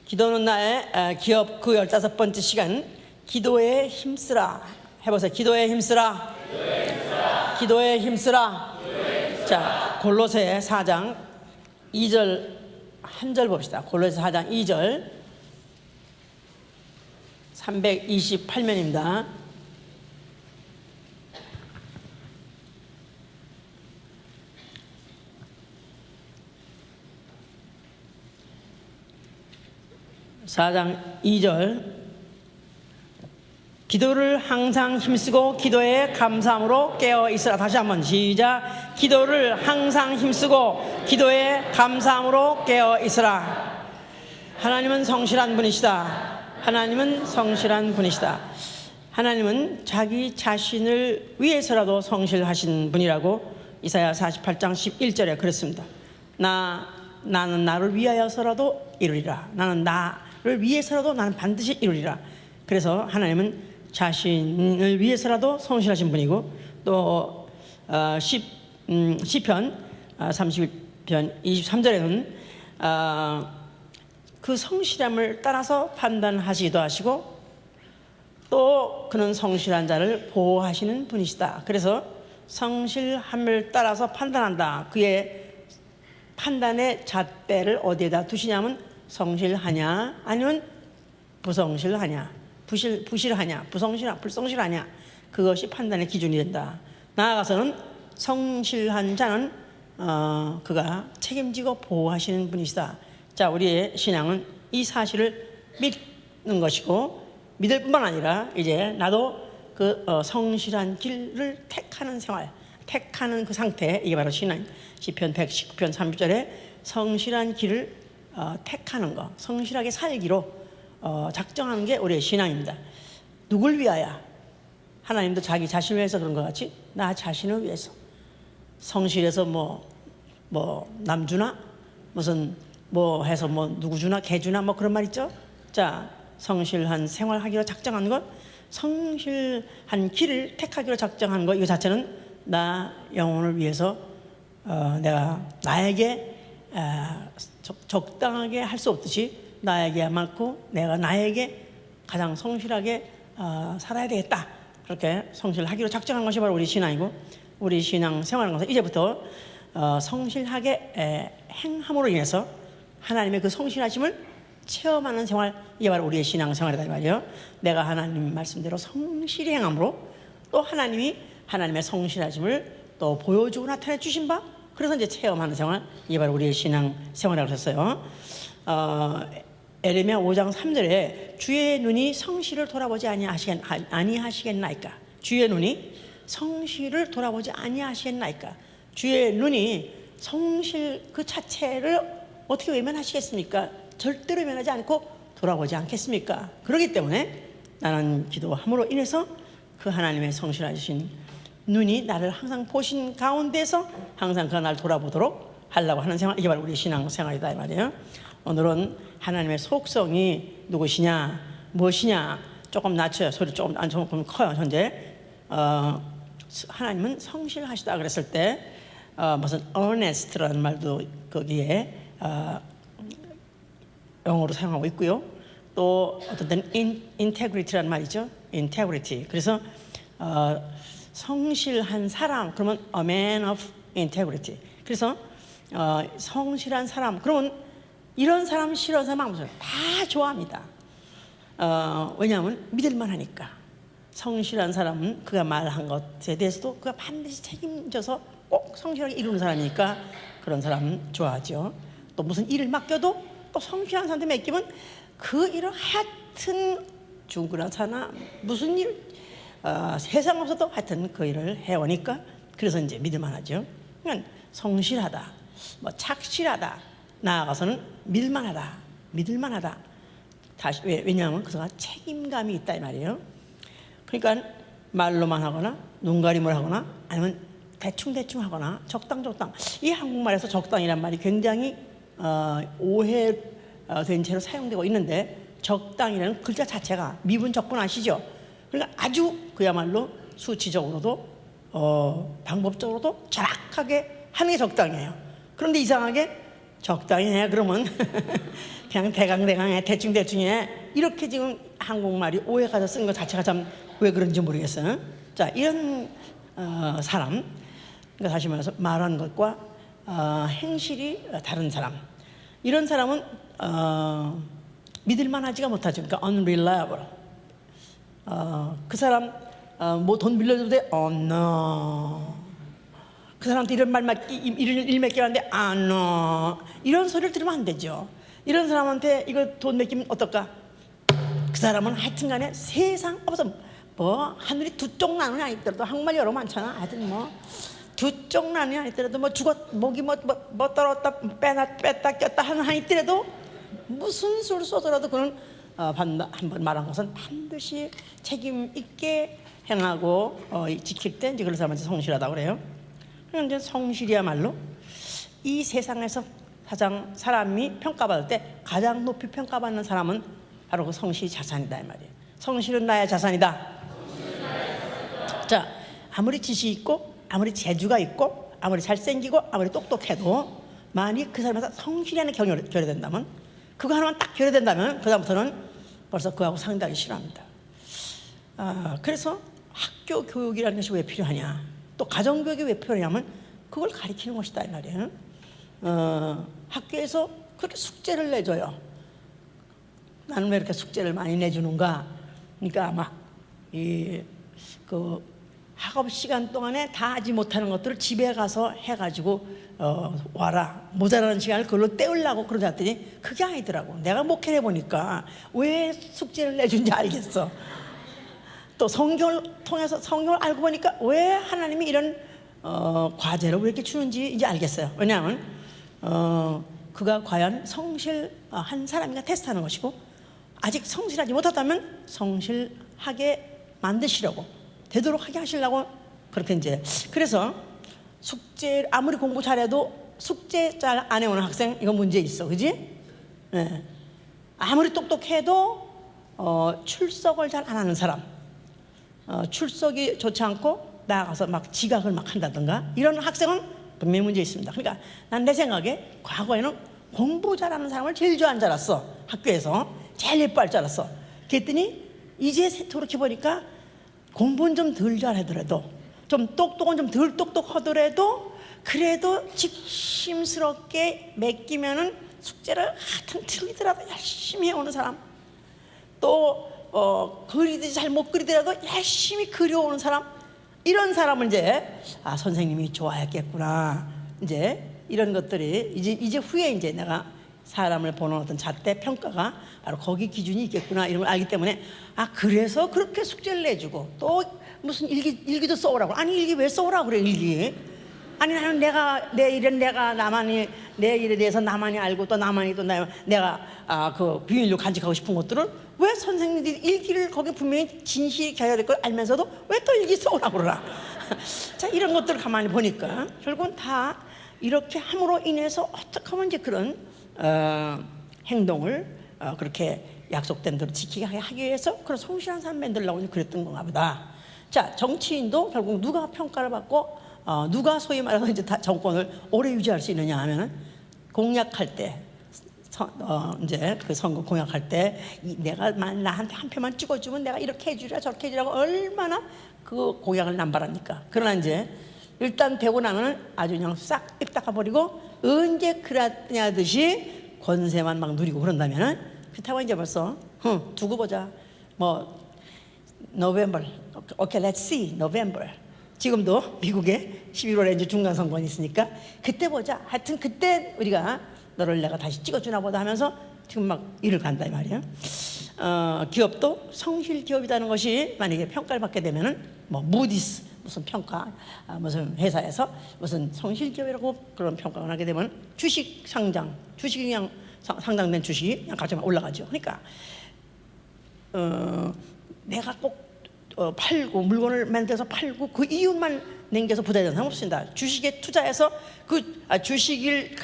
기도는 나의 기업 그 15번째 시간, 기도에 힘쓰라 해보세요. 기도에 힘쓰라. 기도에 힘쓰라. 자, 골로새 4장 2절 한 절 봅시다. 골로새 4장 2절 328면입니다. (4장 2절) 기도를 항상 힘쓰고 기도에 감사함으로 깨어 있으라. 다시 한번 시작. 기도를 항상 힘쓰고 기도에 감사함으로 깨어 있으라. 하나님은 성실한 분이시다. 하나님은 성실한 분이시다. 하나님은 자기 자신을 위해서라도 성실하신 분이라고 이사야 48장 11절에 그랬습니다. 나는 나를 위하여서라도 이루리라. 나는 나를 위해서라도 나는 반드시 이루리라. 그래서 하나님은 자신을 위해서라도 성실하신 분이고, 또 시편 31편 23절에는 그 성실함을 따라서 판단하시기도 하시고, 또 그는 성실한 자를 보호하시는 분이시다. 그래서 성실함을 따라서 판단한다. 그의 판단의 잣대를 어디에다 두시냐면 성실하냐 아니면 부성실하냐, 부실하냐, 불성실하냐, 그것이 판단의 기준이 된다. 나아가서는 성실한 자는 그가 책임지고 보호하시는 분이시다. 자, 우리의 신앙은 이 사실을 믿는 것이고, 믿을 뿐만 아니라 이제 나도 그 성실한 길을 택하는 생활, 택하는 그 상태, 이게 바로 신앙. 시편 119편 30절에 성실한 길을 택하는 것, 성실하게 살기로 작정하는 게 우리의 신앙입니다. 누굴 위하여? 하나님도 자기 자신을 위해서 그런 것 같이 나 자신을 위해서 성실해서 남 주나 무슨 해서 누구 주나 개 주나 그런 말 있죠. 자, 성실한 생활하기로 작정한 것, 성실한 길을 택하기로 작정한 것, 이거 자체는 나 영혼을 위해서 내가 나에게 적당하게 할 수 없듯이 나에게 맞고 내가 나에게 가장 성실하게 살아야 되겠다, 그렇게 성실하기로 작정한 것이 바로 우리 신앙이고, 우리 신앙 생활하는 것은 이제부터 성실하게 행함으로 인해서 하나님의 그 성실하심을 체험하는 생활, 이게 바로 우리의 신앙 생활이다 이 말이에요. 내가 하나님 말씀대로 성실히 행함으로 또 하나님이 하나님의 성실하심을 또 보여주고 나타내 주신 바, 그래서 이제 체험하는 생활, 이게 바로 우리의 신앙 생활이라고 했어요. 에레미야 5장 3절에 주의 눈이 성실을 돌아보지 아니하시겠나이까. 주의 눈이 성실을 돌아보지 아니하시겠나이까. 주의 눈이 성실 그 자체를 어떻게 외면하시겠습니까? 절대로 외면하지 않고 돌아보지 않겠습니까? 그렇기 때문에 나는 기도함으로 인해서 그 하나님의 성실하신 눈이 나를 항상 보신 가운데서 항상 그 날 돌아보도록 하려고 하는 생활, 이게 바로 우리 신앙생활이다 이 말이에요. 오늘은 하나님의 속성이 누구시냐, 무엇이냐 조금 낮춰요. 소리 조금 커요. 현재 하나님은 성실하시다 그랬을 때 무슨 earnest라는 말도 거기에 영어로 사용하고 있고요. 또 어떤 때는 integrity라는 말이죠. integrity. 그래서 성실한 사람, 그러면 a man of integrity. 그래서 성실한 사람, 그러면 이런 사람 싫어하는 사람 다 좋아합니다. 왜냐하면 믿을만 하니까. 성실한 사람은 그가 말한 것에 대해서도 그가 반드시 책임져서 꼭 성실하게 이루는 사람이니까 그런 사람은 좋아하죠. 또 무슨 일을 맡겨도 또 성실한 사람한테 맡기면 그 일을 하여튼 죽으나 사나 무슨 일 세상 없어도 하여튼 그 일을 해오니까 그래서 이제 믿을만 하죠. 그러니까 성실하다, 착실하다, 나아가서는 믿을만하다. 다시 왜냐하면 그가 책임감이 있다 이 말이에요. 그러니까 말로만 하거나 눈가림을 하거나 아니면 대충 하거나 적당 이 한국말에서 적당이란 말이 굉장히 오해된 채로 사용되고 있는데, 적당이라는 글자 자체가 미분 적분 아시죠? 그러니까 아주 그야말로 수치적으로도 방법적으로도 정확하게 하는 게 적당해요. 그런데 이상하게 적당히 해 그러면 그냥 대강 해 대충 해 이렇게 지금 한국말이 오해가 쓴 것 자체가 참 왜 그런지 모르겠어요. 자, 이런 사람, 그러니까 다시 말해서 말하는 것과 행실이 다른 사람, 이런 사람은 믿을만하지가 못하죠. 그러니까 unreliable. 그 사람 뭐 돈 빌려줘도 돼? no. 그 사람한테 이런 말만 이런 일 맡기는데 no. 이런 소리를 들으면 안 되죠. 이런 사람한테 이거 돈 맡기면 어떨까? 그 사람은 하여튼간에 세상 없어. 뭐 하늘이 두 쪽 나는 아니더라도 한국말 여러 많잖아. 하여튼 뭐 두 쪽 나는 아니더라도 뭐 죽었 목이 뭐 떨었다 뺐다 꼈다 하는 아니더라도 무슨 수를 써더라도 그는 한번 말한 것은 반드시 책임 있게 행하고 지킬 때 이제 그런 사람한테 성실하다고 그래요. 그런데 이제 성실이야말로 이 세상에서 가장 사람이 평가받을 때 가장 높이 평가받는 사람은 바로 그 성실이 자산이다 이 말이에요. 성실은 나의 자산이다. 자, 아무리 지식이 있고 아무리 재주가 있고 아무리 잘생기고 아무리 똑똑해도 만약 그 사람에서 성실이 하나 결여된다면, 그거 하나만 딱 결여된다면 그 다음부터는 벌써 그하고 상대하기 싫어합니다. 그래서 학교 교육이라는 것이 왜 필요하냐, 또 가정교육이 왜 필요하냐면 그걸 가르치는 것이다 이 말이에요. 학교에서 그렇게 숙제를 내줘요. 나는 왜 이렇게 숙제를 많이 내주는가? 그러니까 아마 그 학업 시간 동안에 다 하지 못하는 것들을 집에 가서 해가지고 와라, 모자라는 시간을 그걸로 때우려고 그러지 않더니 그게 아니더라고. 내가 목회를 해보니까 왜 숙제를 내준지 알겠어. 또 성경을 통해서 성경을 알고 보니까 왜 하나님이 이런 과제를 왜 이렇게 주는지 이제 알겠어요. 왜냐하면 그가 과연 성실한 사람인가 테스트하는 것이고, 아직 성실하지 못하다면 성실하게 만드시려고, 되도록 하게 하시려고 그렇게 이제. 그래서 숙제 아무리 공부 잘해도 숙제 잘 안 해오는 학생, 이거 문제 있어, 그지? 네. 아무리 똑똑해도 출석을 잘 안 하는 사람, 출석이 좋지 않고 나가서 막 지각을 막 한다든가 이런 학생은 분명히 문제 있습니다. 그러니까 난 내 생각에 과거에는 공부 잘하는 사람을 제일 좋아하는 줄 알았어. 학교에서 제일 예뻐할 줄 알았어. 그랬더니 이제 그렇게 보니까 공부는 좀 덜 잘하더라도, 좀 똑똑은 좀 덜 똑똑하더라도 그래도 직심스럽게 맡기면은 숙제를 하여튼 틀리더라도 열심히 해오는 사람, 또 그리듯이 잘 못 그리더라도 열심히 그려오는 사람, 이런 사람은 이제 선생님이 좋아했겠구나. 이제 이런 것들이 이제 후에 이제 내가 사람을 보는 어떤 잣대 평가가 바로 거기 기준이 있겠구나 이런 걸 알기 때문에, 그래서 그렇게 숙제를 내주고 또 무슨 일기도 써오라고. 아니 일기 왜 써오라고 그래 일기? 아니 나는 내 일에 대해서 나만이 알고 또 나만이 또 내가 그 비밀로 간직하고 싶은 것들을 왜 선생님들이 일기를 거기 분명히 진실이 겨야 될 걸 알면서도 왜 또 일기 써오라고 그러나? 자, 이런 것들을 가만히 보니까 결국은 다 이렇게 함으로 인해서 어떻게 하면 이제 그런 행동을 그렇게 약속된 대로 지키게 하기 위해서 그런 성실한 사람 만들려고 그랬던 건가 보다. 자, 정치인도 결국 누가 평가를 받고 누가 소위 말해서 이제 정권을 오래 유지할 수 있느냐 하면은 공약할 때, 이제 그 선거 공약할 때 내가 나한테 한 표만 찍어주면 내가 이렇게 해주라 저렇게 해주라고 얼마나 그 공약을 남발합니까? 그러나 이제 일단 되고 나면 아주 그냥 싹 입 닦아버리고 언제 그랬냐듯이 권세만 막 누리고 그런다면은, 그렇다고 이제 벌써 두고 보자. 뭐 노벰버, 오케이, let's see, 노벰버. 지금도 미국에 11월에 이제 중간 선거가 있으니까 그때 보자. 하여튼 그때 우리가 너를 내가 다시 찍어주나 보다 하면서 지금 막 일을 간다 이 말이에요. 기업도 성실 기업이라는 것이 만약에 평가를 받게 되면은 뭐 무디스 무슨 평가, 무슨 회사에서 무슨 성실 기업이라고 그런 평가를 하게 되면 주식 상장, 주식이 그냥 상장된 주식이 그냥 갑자기 올라가죠. 그러니까 내가 꼭 팔고 물건을 만들어서 팔고 그 이윤만 남겨서 부자 되는 사람 없습니다. 주식에 투자해서 그 주식을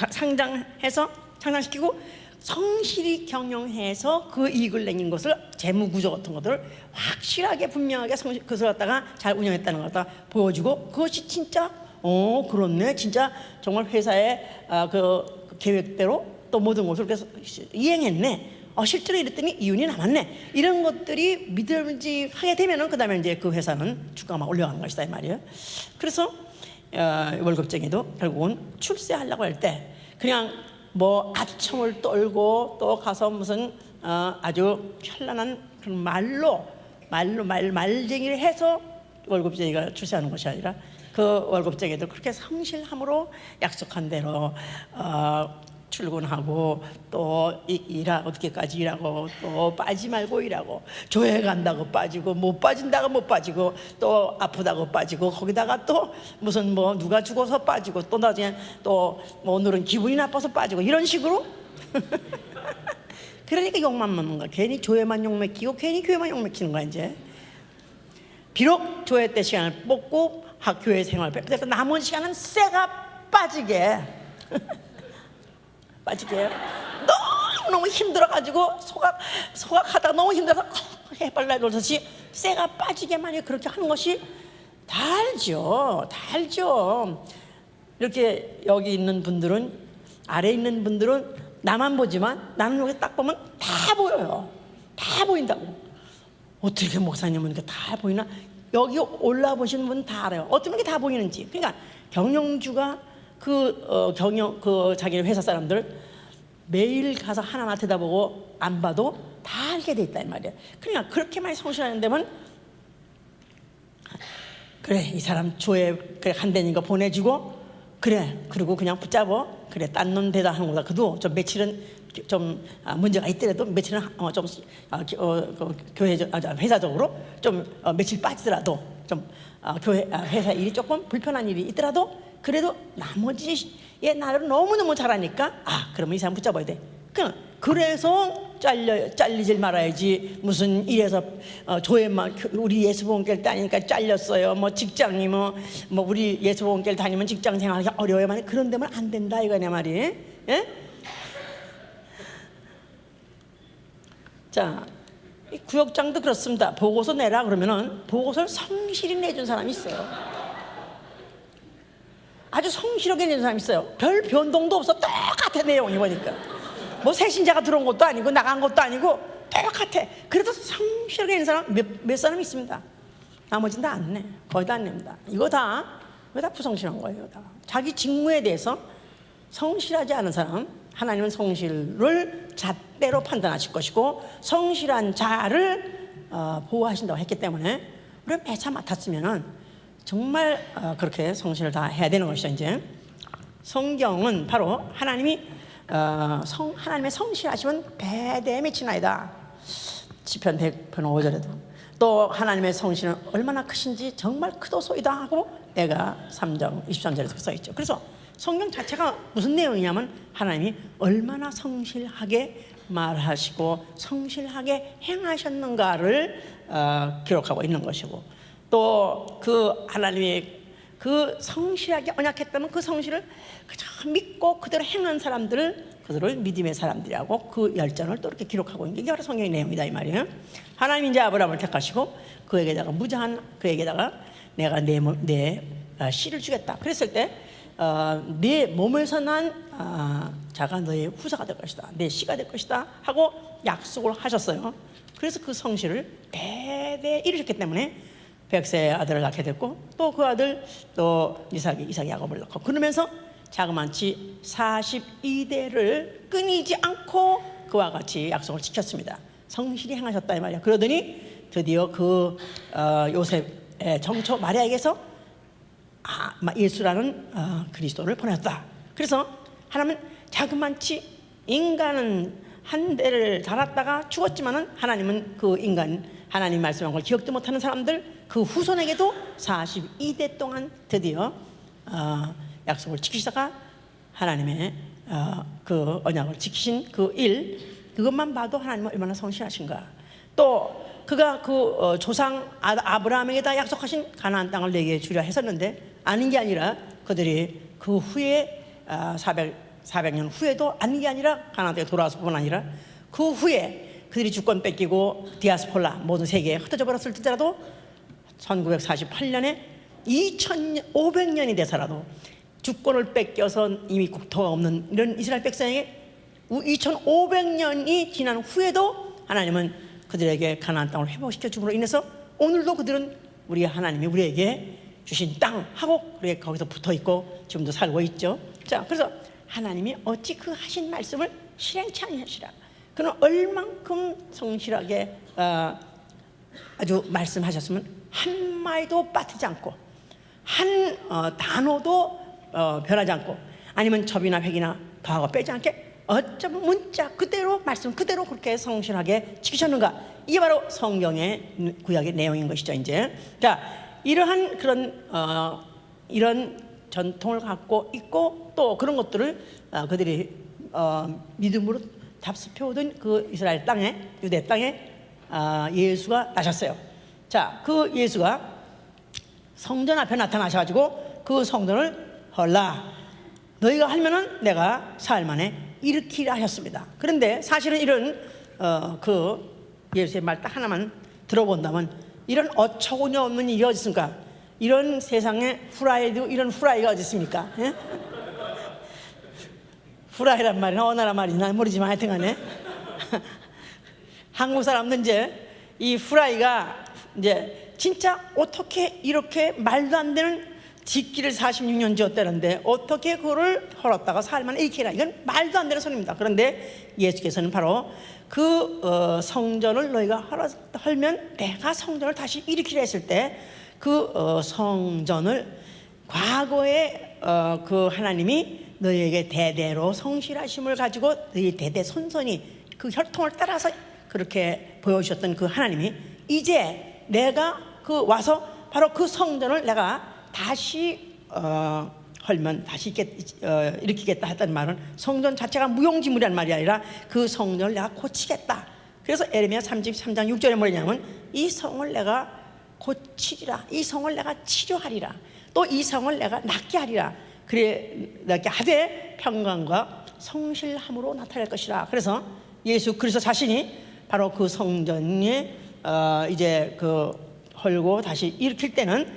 상장시키고 성실히 경영해서 그 이익을 내는 것을, 재무 구조 같은 것들을 확실하게 분명하게 그것을 갖다가 잘 운영했다는 걸 갖다 보여주고, 그것이 진짜 그렇네, 진짜 정말 회사의 그 그 계획대로 또 모든 것을 그래서 이행했네. 실제로 이랬더니 이윤이 남았네. 이런 것들이 믿음직하게 되면은 그 다음에 이제 그 회사는 주가가 막 올라가는 것이다 이 말이에요. 그래서 월급쟁이도 결국은 출세하려고 할 때 그냥 뭐 아첨을 떨고 또 가서 무슨 아주 현란한 그런 말쟁이를 해서 월급쟁이가 출세하는 것이 아니라 그 월급쟁이도 그렇게 성실함으로 약속한 대로 출근하고 또 일하고 어떻게까지 일하고 또 빠지 말고 일하고 교회 간다고 빠지고 못 빠진다고 못 빠지고 또 아프다고 빠지고 거기다가 또 무슨 뭐 누가 죽어서 빠지고 또 나중에 또 뭐 오늘은 기분이 나빠서 빠지고 이런 식으로 그러니까 욕만 먹는 거야. 괜히 교회만 욕 먹히고 괜히 교회만 욕 먹히는 거야. 이제 비록 교회 때 시간을 뽑고 학교의 생활을 뺏고 남은 시간은 쇠가 빠지게 너무 힘들어가지고 소각하다가 너무 힘들어서 해발라 돌듯이 쇠가 빠지게만 그렇게 하는 것이 달죠. 이렇게 여기 있는 분들은 아래 있는 분들은 나만 보지만 나는 여기 딱 보면 다 보여요. 다 보인다고. 어떻게 목사님은 이렇게 다 보이나? 여기 올라보시는 분 다 알아요. 어떻게 다 보이는지. 그러니까 경영주가 자기 회사 사람들 매일 가서 하나하나 들여다보고 안 봐도 다 알게 돼 있다 이 말이에요. 그러니까 그렇게 많이 성실하는 데면 그래 이 사람 조회 그래 한대는 거 보내주고 그래 그리고 그냥 붙잡어 그래 딴 놈 대다 하는 거다. 그도 좀 며칠은 좀 문제가 있더라도 며칠은 좀 교회 회사적으로 좀 며칠 빠지더라도 좀 교회 회사 일이 조금 불편한 일이 있더라도 그래도 나머지의 나를 너무너무 잘하니까 그러면 이 사람 붙잡아야 돼. 그래서 잘리질 말아야지. 무슨 이래서 조회만 우리 예수복음교회 다니니까 잘렸어요. 뭐 직장이 뭐 우리 예수복음교회 다니면 직장 생활하기 어려워요. 그런 데면 안 된다 이거냐 말이에요. 예? 자, 이 구역장도 그렇습니다. 보고서 내라 그러면은 보고서를 성실히 내준 사람이 있어요. 아주 성실하게 내준 사람이 있어요. 별 변동도 없어. 똑같아 내용이 보니까. 뭐 새 신자가 들어온 것도 아니고 나간 것도 아니고 똑같아. 그래도 성실하게 내는 사람 몇 사람 있습니다. 나머지는 다 안 내. 거의 다 안 냅니다. 이거 다 부성실한 거예요. 다. 자기 직무에 대해서 성실하지 않은 사람 하나님은 성실을 잣대로 판단하실 것이고 성실한 자를 보호하신다고 했기 때문에 우리가 매차 맡았으면은 정말 그렇게 성실을 다 해야 되는 것이죠. 이제 성경은 바로 하나님의 성실하심은 배대에 미치나이다. 시편 100편 5절에도 또 하나님의 성실은 얼마나 크신지 정말 크도소이다 하고 내가 3장 23절에도 써있죠. 그래서 성경 자체가 무슨 내용이냐면 하나님이 얼마나 성실하게 말하시고 성실하게 행하셨는가를 기록하고 있는 것이고 또 그 하나님의 그 성실하게 언약했다면 그 성실을 그저 믿고 그대로 행한 그들을 믿음의 사람들이라고 그 열전을 또 이렇게 기록하고 있는 게 바로 성경의 내용이다 이 말이에요. 하나님이 이제 아브라함을 택하시고 그에게다가 무자한 그에게다가 내가 내 씨를 주겠다. 그랬을 때 네 몸에서 난 자가 너의 후사가 될 것이다. 내 씨가 될 것이다 하고 약속을 하셨어요. 그래서 그 성실을 대대 이루셨기 때문에 백세의 아들을 낳게 됐고 또 그 아들 또 이삭이 야곱을 낳고 그러면서 자그마치 42대를 끊이지 않고 그와 같이 약속을 지켰습니다. 성실히 행하셨다 이 말이야. 그러더니 드디어 그 요셉의 정처 마리아에게서 예수라는 그리스도를 보냈다. 그래서 하나님은 자그마치 인간은 한 대를 달았다가 죽었지만은 하나님은 그 인간 하나님 말씀한 걸 기억도 못하는 사람들 그 후손에게도 42대 동안 드디어 약속을 지키시다가 하나님의 그 언약을 지키신 그 일 그것만 봐도 하나님은 얼마나 성실하신가. 또 그가 그 조상 아브라함에게다 약속하신 가나안 땅을 내게 주려 했었는데 아닌 게 아니라 그들이 그 후에 400년 후에도 아닌 게 아니라 가나안 땅에 돌아와서 뿐 아니라 그 후에 그들이 주권 뺏기고 디아스폴라 모든 세계에 흩어져 버렸을 때라도 1948년에 2500년이 돼서라도 주권을 뺏겨서 이미 국토가 없는 이런 이스라엘 백성에게 2500년이 지난 후에도 하나님은 그들에게 가나안 땅을 회복시켜 줌으로 인해서 오늘도 그들은 우리 하나님이 우리에게 주신 땅 하고 우리 거기서 붙어 있고 지금도 살고 있죠. 자, 그래서 하나님이 어찌 그 하신 말씀을 실행치 아니하시라. 그는 얼만큼 성실하게 아주 말씀하셨으면 한마디도 빠뜨지 않고 한 단어도 변하지 않고 아니면 접이나 획이나 더하고 빼지 않게 어쩌면 문자 그대로 말씀 그대로 그렇게 성실하게 지키셨는가. 이게 바로 성경의 구약의 내용인 것이죠. 이제 자, 이러한 그런 이런 전통을 갖고 있고 또 그런 것들을 그들이 믿음으로 답습해오던 그 이스라엘 땅에 유대 땅에 예수가 나셨어요. 자, 그 예수가 성전 앞에 나타나셔가지고 그 성전을 헐라 너희가 하면은 내가 사흘 만에 일으키라 하셨습니다. 그런데 사실은 이런 그 예수의 말 딱 하나만 들어본다면 이런 어처구니 없는 일이 어디 있습니까? 이런 세상에 후라이도 이런 후라이가 어디 있습니까? 예? 후라이란 말이나 어느 나라 말인지 난 모르지만 하여튼간에 한국 사람들 이제 이 후라이가 이제 진짜 어떻게 이렇게 말도 안 되는 짓기를 46년 지었다는데 어떻게 그거를 헐었다가 살만 일으키라. 이건 말도 안 되는 소리입니다. 그런데 예수께서는 바로 그 성전을 너희가 헐면 내가 성전을 다시 일으키라 했을 때 그 성전을 과거에 그 하나님이 너희에게 대대로 성실하심을 가지고 너희 대대 손손이 그 혈통을 따라서 그렇게 보여주셨던 그 하나님이 이제 내가 그 와서 바로 그 성전을 내가 다시 헐면 다시 일으키겠다 했던 말은 성전 자체가 무용지물이란 말이 아니라 그 성전을 내가 고치겠다. 그래서 에레미야 33장 6절에 뭐냐면 이 성을 내가 고치리라. 이 성을 내가 치료하리라. 또 이 성을 내가 낫게 하리라. 그래 낫게 하되 평강과 성실함으로 나타날 것이라. 그래서 예수 그리스도 자신이 바로 그 성전이 이제 그 헐고 다시 일으킬 때는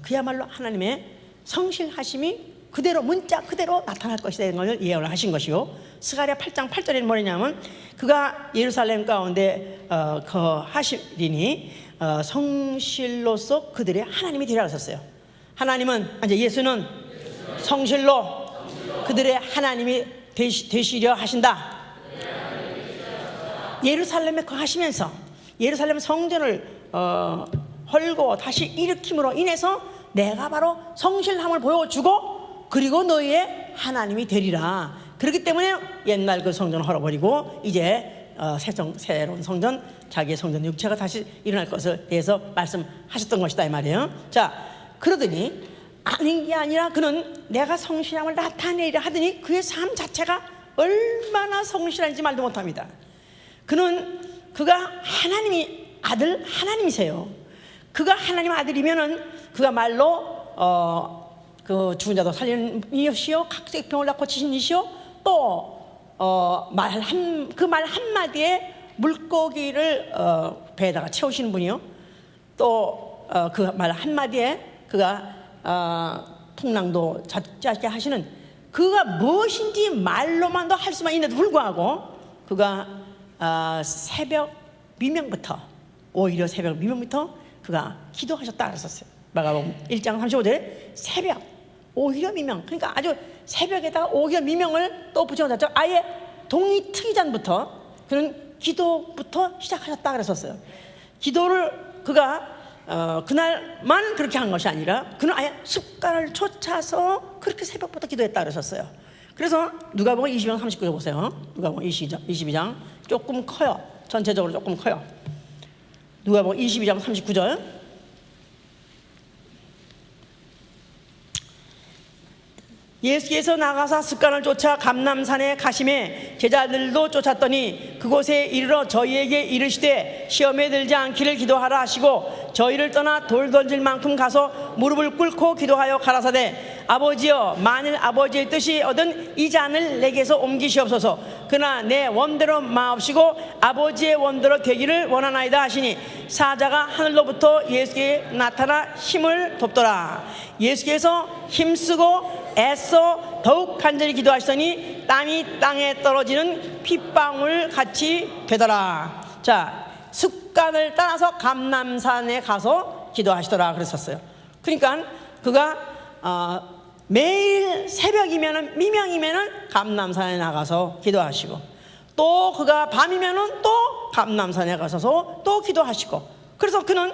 그야말로 하나님의 성실하심이 그대로 문자 그대로 나타날 것이라는 걸 예언을 하신 것이요. 스가랴 8장 8절에는 뭐냐면 그가 예루살렘 가운데 거하시리니 성실로서 그들의 하나님이 되리라 하셨어요. 하나님은 이제 예수는 성실로 그들의 하나님이 되시려 하신다. 예루살렘에 거하시면서 예루살렘 성전을 헐고 다시 일으킴으로 인해서 내가 바로 성실함을 보여주고 그리고 너희의 하나님이 되리라. 그렇기 때문에 옛날 그 성전을 헐어버리고 이제 새로운 성전 자기의 성전 육체가 다시 일어날 것을 대해서 말씀하셨던 것이다 이 말이에요. 자, 그러더니 아닌 게 아니라 그는 내가 성실함을 나타내리라 하더니 그의 삶 자체가 얼마나 성실한지 말도 못합니다. 그가 하나님이 아들 하나님이세요. 그가 하나님 아들이면은 그가 말로 그 죽은 자도 살리는 이시요 각색병을 다 고치신 이시요 또 그 말 한마디에 물고기를 배에다가 채우시는 분이요 또 그 말 한마디에 그가 풍랑도 잦게 하시는 그가 무엇인지 말로만도 할 수만 있는데도 불구하고 그가 새벽 미명부터 오히려 새벽 미명부터 그가 기도하셨다 그랬었어요. 마가복음 1장 35절에 새벽 오히려 미명 그러니까 아주 새벽에다가 오히려 미명을 또 붙여놨죠. 아예 동이 트기 전부터 그는 기도부터 시작하셨다 그랬었어요. 기도를 그가 그날만 그렇게 한 것이 아니라 그는 아예 습관을 쫓아서 그렇게 새벽부터 기도했다 그랬었어요. 그래서 누가복음 22장 39절 보세요. 누가복음 22장 조금 커요. 전체적으로 조금 커요. 누가복음 22장 39절 예수께서 나가사 습관을 쫓아 감람산에 가심에 제자들도 쫓았더니 그곳에 이르러 저희에게 이르시되 시험에 들지 않기를 기도하라 하시고 저희를 떠나 돌 던질 만큼 가서 무릎을 꿇고 기도하여 가라사대 아버지여 만일 아버지의 뜻이 얻은 이 잔을 내게서 옮기시옵소서. 그러나 내 원대로 마옵시고 아버지의 원대로 되기를 원하나이다 하시니 사자가 하늘로부터 예수께 나타나 힘을 돕더라. 예수께서 힘쓰고 애써 더욱 간절히 기도하시더니 땀이 땅에 떨어지는 핏방울 같이 되더라. 자, 습관을 따라서 감람산에 가서 기도하시더라 그랬었어요. 그러니까 그가 매일 새벽이면은 미명이면은 감람산에 나가서 기도하시고, 또 그가 밤이면은 또 감람산에 가서서 또 기도하시고, 그래서 그는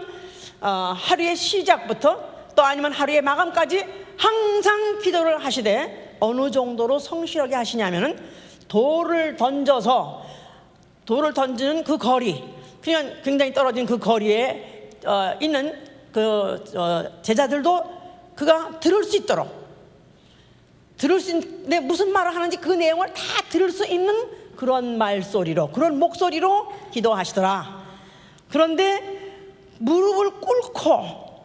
하루의 시작부터 또 아니면 하루의 마감까지 항상 기도를 하시되, 어느 정도로 성실하게 하시냐면은 돌을 던지는 그 거리, 그냥 굉장히 떨어진 그 거리에 있는 그 제자들도 그가 들을 수 있도록, 내 무슨 말을 하는지 그 내용을 다 들을 수 있는 그런 말소리로, 그런 목소리로 기도하시더라. 그런데 무릎을 꿇고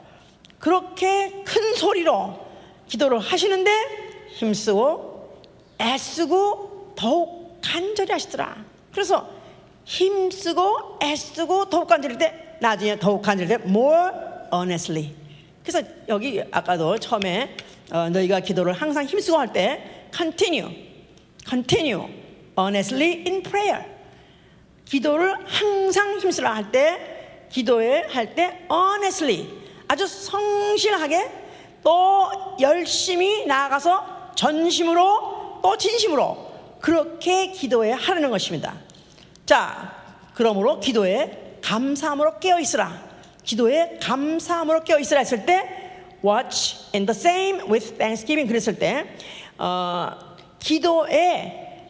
그렇게 큰 소리로 기도를 하시는데 힘쓰고 애쓰고 더욱 간절히 하시더라. 그래서 힘쓰고 애쓰고 더욱 간절히 때, 나중에 더욱 간절히 때 more earnestly. 그래서 여기 아까도 처음에 너희가 기도를 항상 힘쓰고 할 때 continue earnestly in prayer. 기도를 항상 힘쓰라 할 때, 기도에 할 때 earnestly, 아주 성실하게 또 열심히 나아가서 전심으로 또 진심으로 그렇게 기도해 하려는 것입니다. 자, 그러므로 기도에 감사함으로 깨어있으라. 기도에 감사함으로 깨어있으라 했을 때 watch in the same with thanksgiving 그랬을 때 기도에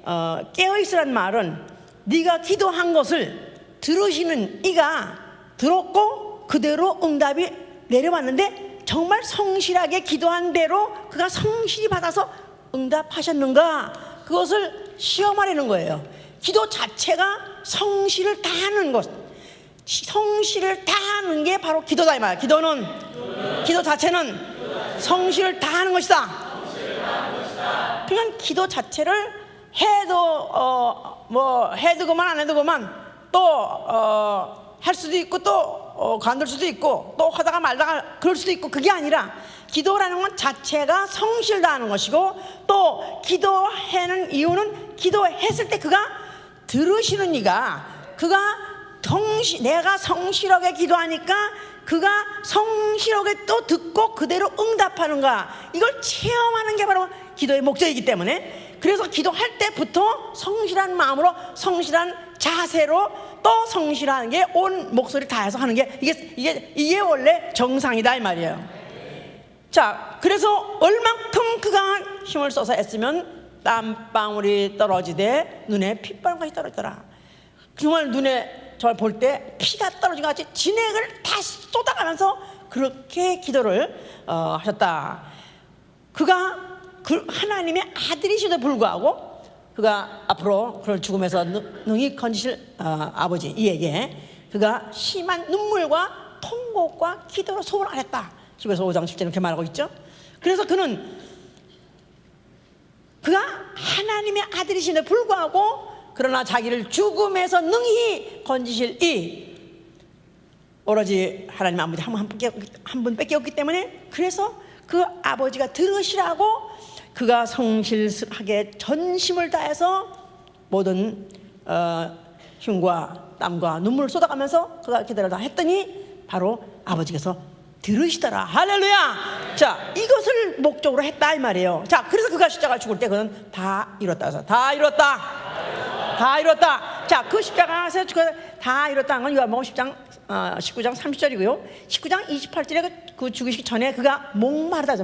깨어있으란 말은 네가 기도한 것을 들으시는 이가 들었고 그대로 응답이 내려왔는데 정말 성실하게 기도한 대로 그가 성실히 받아서 응답하셨는가, 그것을 시험하려는 거예요. 기도 자체가 성실을 다하는 것, 성실을 다하는 게 바로 기도다 이 말. 기도 자체는 성실을 다하는 것이다. 그냥 기도 자체를 해도 그만 안 해도 그만, 또 할 수도 있고 또 관둘 수도 있고 또 하다가 말다가 그럴 수도 있고, 그게 아니라 기도라는 건 자체가 성실 다하는 것이고, 또 기도하는 이유는 기도했을 때 그가 들으시는 이가, 그가 내가 성실하게 기도하니까 그가 성실하게 또 듣고 그대로 응답하는가, 이걸 체험하는 게 바로 기도의 목적이기 때문에, 그래서 기도할 때부터 성실한 마음으로 성실한 자세로 또 성실하는 게 온 목소리 다해서 하는 게 이게 원래 정상이다 이 말이에요. 자, 그래서 얼만큼 그가 힘을 써서 애쓰면 땀방울이 떨어지되 눈에 핏방울이 떨어지더라. 정말 눈에 저를 볼 때 피가 떨어진 것 같이 진액을 다 쏟아가면서 그렇게 기도를 하셨다. 그가 하나님의 아들이시도 불구하고 그가 앞으로 그를 죽음에서 능히 건지실 아버지 이에게 그가 심한 눈물과 통곡과 기도로 소원을 하였다. 히브리서 5장 10절에 이렇게 말하고 있죠. 그래서 그가 하나님의 아들이신데 불구하고, 그러나 자기를 죽음에서 능히 건지실 이 오로지 하나님 아버지 한 분밖에 없기 때문에, 그래서 그 아버지가 들으시라고 그가 성실하게 전심을 다해서 모든 힘과 땀과 눈물을 쏟아가면서 그가 기도를 다 했더니 바로 아버지께서 들으시더라. 할렐루야. 자, 이것을 목적으로 했다 이 말이에요. 자, 그래서 그가 십자가 죽을 때 그는 다 이뤘다 해서 다 이뤘다. 자, 그 십자가에서 다 이뤘다는 건 요한복음 19장 30절이고요 19장 28절에 그 죽으시기 전에 그가 목마르다고